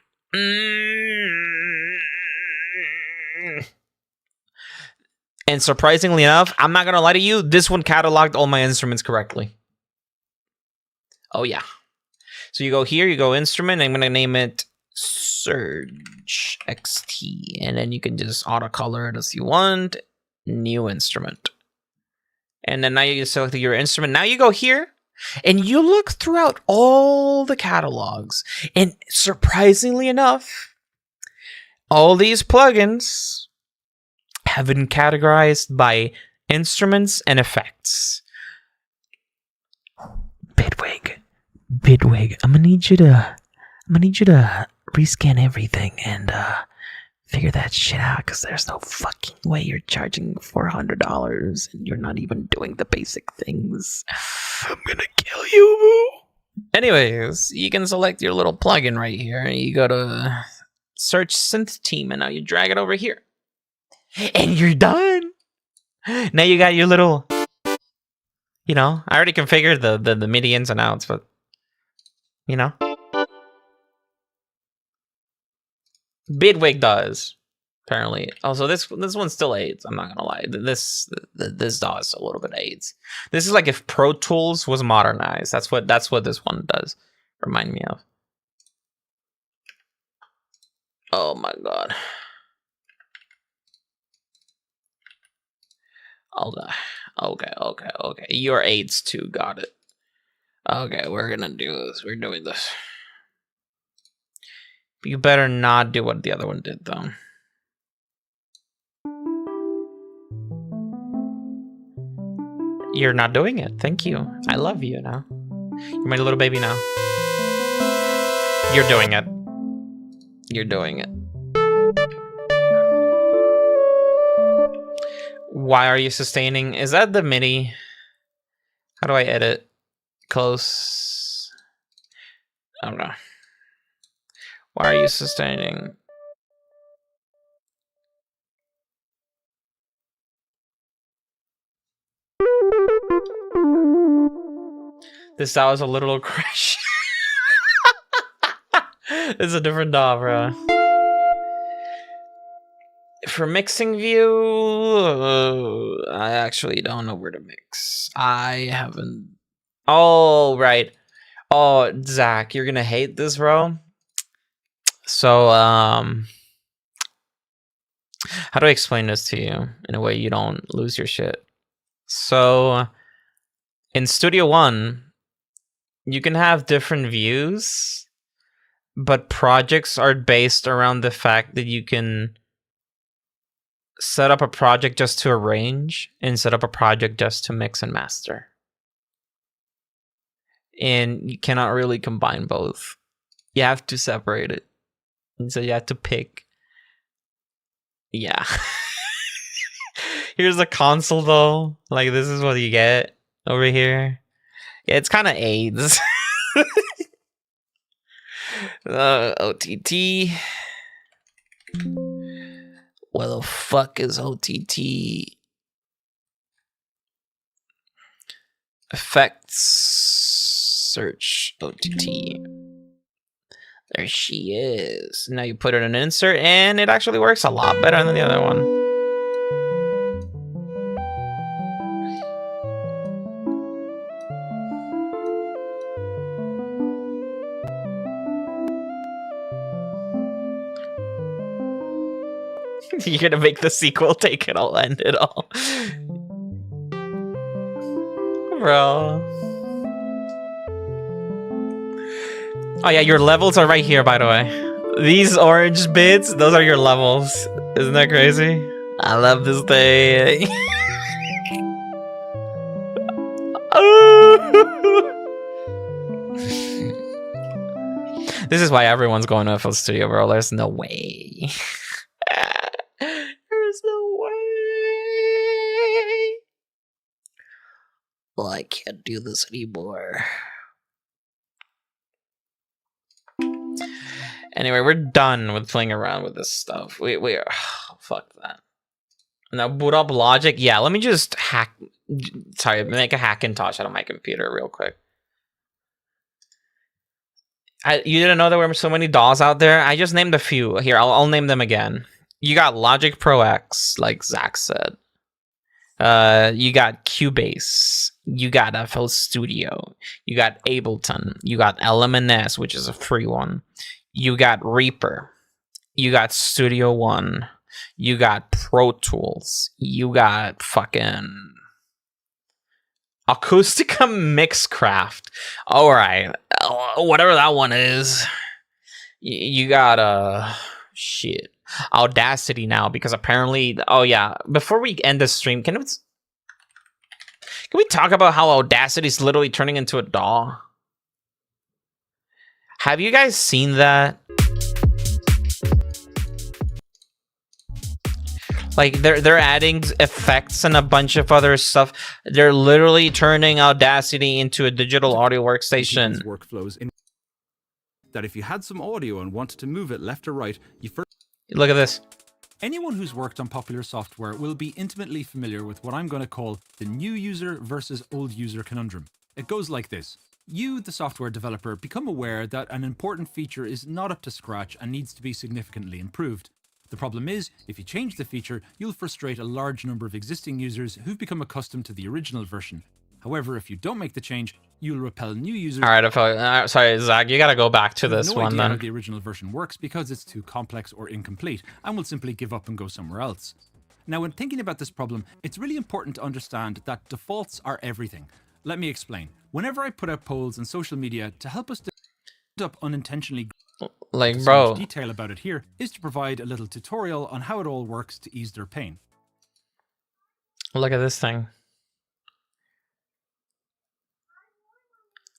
And surprisingly enough, I'm not gonna lie to you, this one cataloged all my instruments correctly. Oh yeah. So you go here, you go instrument, I'm gonna name it Surge XT, and then you can just auto color it as you want. New instrument. And then now you select your instrument. Now you go here and you look throughout all the catalogs, and surprisingly enough, all these plugins have been categorized by instruments and effects. Bitwig, I'm gonna need you to rescan everything and figure that shit out, because there's no fucking way you're charging $400 and you're not even doing the basic things. I'm gonna kill you. Anyways, you can select your little plugin right here. You go to search synth team, and now you drag it over here. And you're done. Now you got your little... You know, I already configured the MIDI ins and outs, but... You know? Bitwig does. Apparently. Also, this one's still AIDS. I'm not gonna lie. This DAW is a little bit AIDS. This is like if Pro Tools was modernized. That's what this one does. Remind me of. Oh my god. Okay. You're AIDS too. Got it. Okay, we're gonna do this. We're doing this. You better not do what the other one did, though. You're not doing it. Thank you. I love you now. You're my little baby now. You're doing it. You're doing it. Why are you sustaining? Is that the MIDI? How do I edit? Close. I don't know. Why are you sustaining? This DAW is a little crash. It's a different DAW, bro. For mixing view, I actually don't know where to mix. I haven't. Oh, right. Oh, Zach, you're gonna hate this, bro. So, how do I explain this to you in a way you don't lose your shit? So, in Studio One, you can have different views, but projects are based around the fact that you can set up a project just to arrange and set up a project just to mix and master. And you cannot really combine both. You have to separate it. And so you have to pick. Yeah. Here's the console though. Like, this is what you get over here. Yeah, it's kind of AIDS. OTT. Where the fuck is OTT? Effects. Search OTT. There she is. Now you put it in an insert and it actually works a lot better than the other one. You're gonna make the sequel take it all, end it all. Bro. Oh yeah, your levels are right here, by the way. These orange bits, those are your levels. Isn't that crazy? I love this thing. This is why everyone's going to FL Studio, bro. There's no way. There's no way. Well, I can't do this anymore. Anyway, we're done with playing around with this stuff. We are fuck that. Now boot up Logic. Yeah, let me just make a Hackintosh out of my computer real quick. You didn't know there were so many DAWs out there? I just named a few. Here, I'll name them again. You got Logic Pro X, like Zach said. You got Cubase. You got FL Studio. You got Ableton. You got LMNS, which is a free one. You got Reaper. You got Studio One. You got Pro Tools. You got fucking Acoustica Mixcraft. All right, whatever that one is. You got shit, Audacity now, because apparently, oh yeah. Before we end the stream, can we talk about how Audacity is literally turning into a DAW? Have you guys seen that? Like, they're adding effects and a bunch of other stuff. They're literally turning Audacity into a digital audio workstation. Workflows in that if you had some audio and wanted to move it left or right, you first look at this. Anyone who's worked on popular software will be intimately familiar with what I'm going to call the new user versus old user conundrum. It goes like this. You, the software developer, become aware that an important feature is not up to scratch and needs to be significantly improved. The problem is, if you change the feature, you'll frustrate a large number of existing users who've become accustomed to the original version. However, if you don't make the change, you'll repel new users. All right, I feel sorry, Zach. You gotta go back to who have this no one idea how then. the original version works because it's too complex or incomplete, and will simply give up and go somewhere else. Now, when thinking about this problem, it's really important to understand that defaults are everything. Let me explain. Whenever I put out polls on social media to help us end up unintentionally Like, so bro, much detail about it here is to provide a little tutorial on how it all works to ease their pain. look at this thing.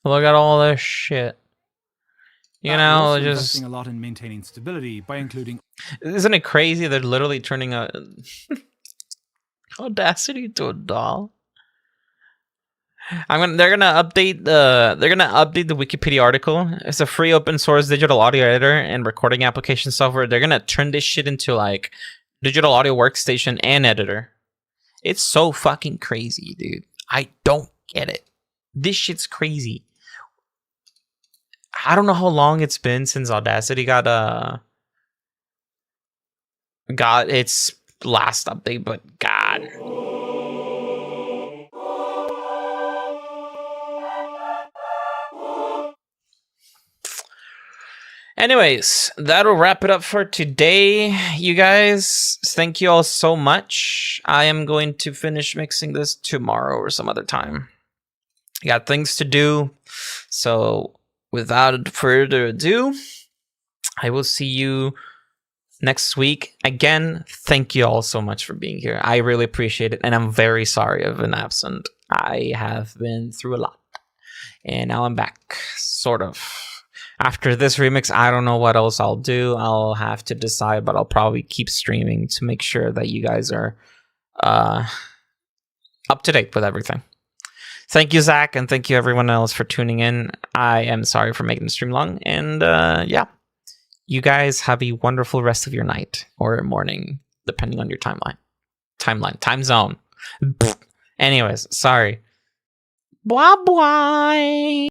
Look at all this shit. You We're know, also just investing a lot in maintaining stability by including isn't it crazy? They're literally turning a Audacity to a doll. They're gonna update the Wikipedia article. It's a free open source digital audio editor and recording application software. They're gonna turn this shit into like digital audio workstation and editor. It's so fucking crazy, dude. I don't get it. This shit's crazy. I don't know how long it's been since Audacity got its last update, but God. Anyways, that'll wrap it up for today, you guys. Thank you all so much. I am going to finish mixing this tomorrow or some other time. I got things to do. So without further ado, I will see you next week. Again, thank you all so much for being here. I really appreciate it. And I'm very sorry I've been absent. I have been through a lot. And now I'm back, sort of. After this remix, I don't know what else I'll do. I'll have to decide, but I'll probably keep streaming to make sure that you guys are up to date with everything. Thank you, Zach, and thank you everyone else for tuning in. I am sorry for making the stream long, and yeah, you guys have a wonderful rest of your night or morning, depending on your time zone. Anyways, sorry. Bye bye.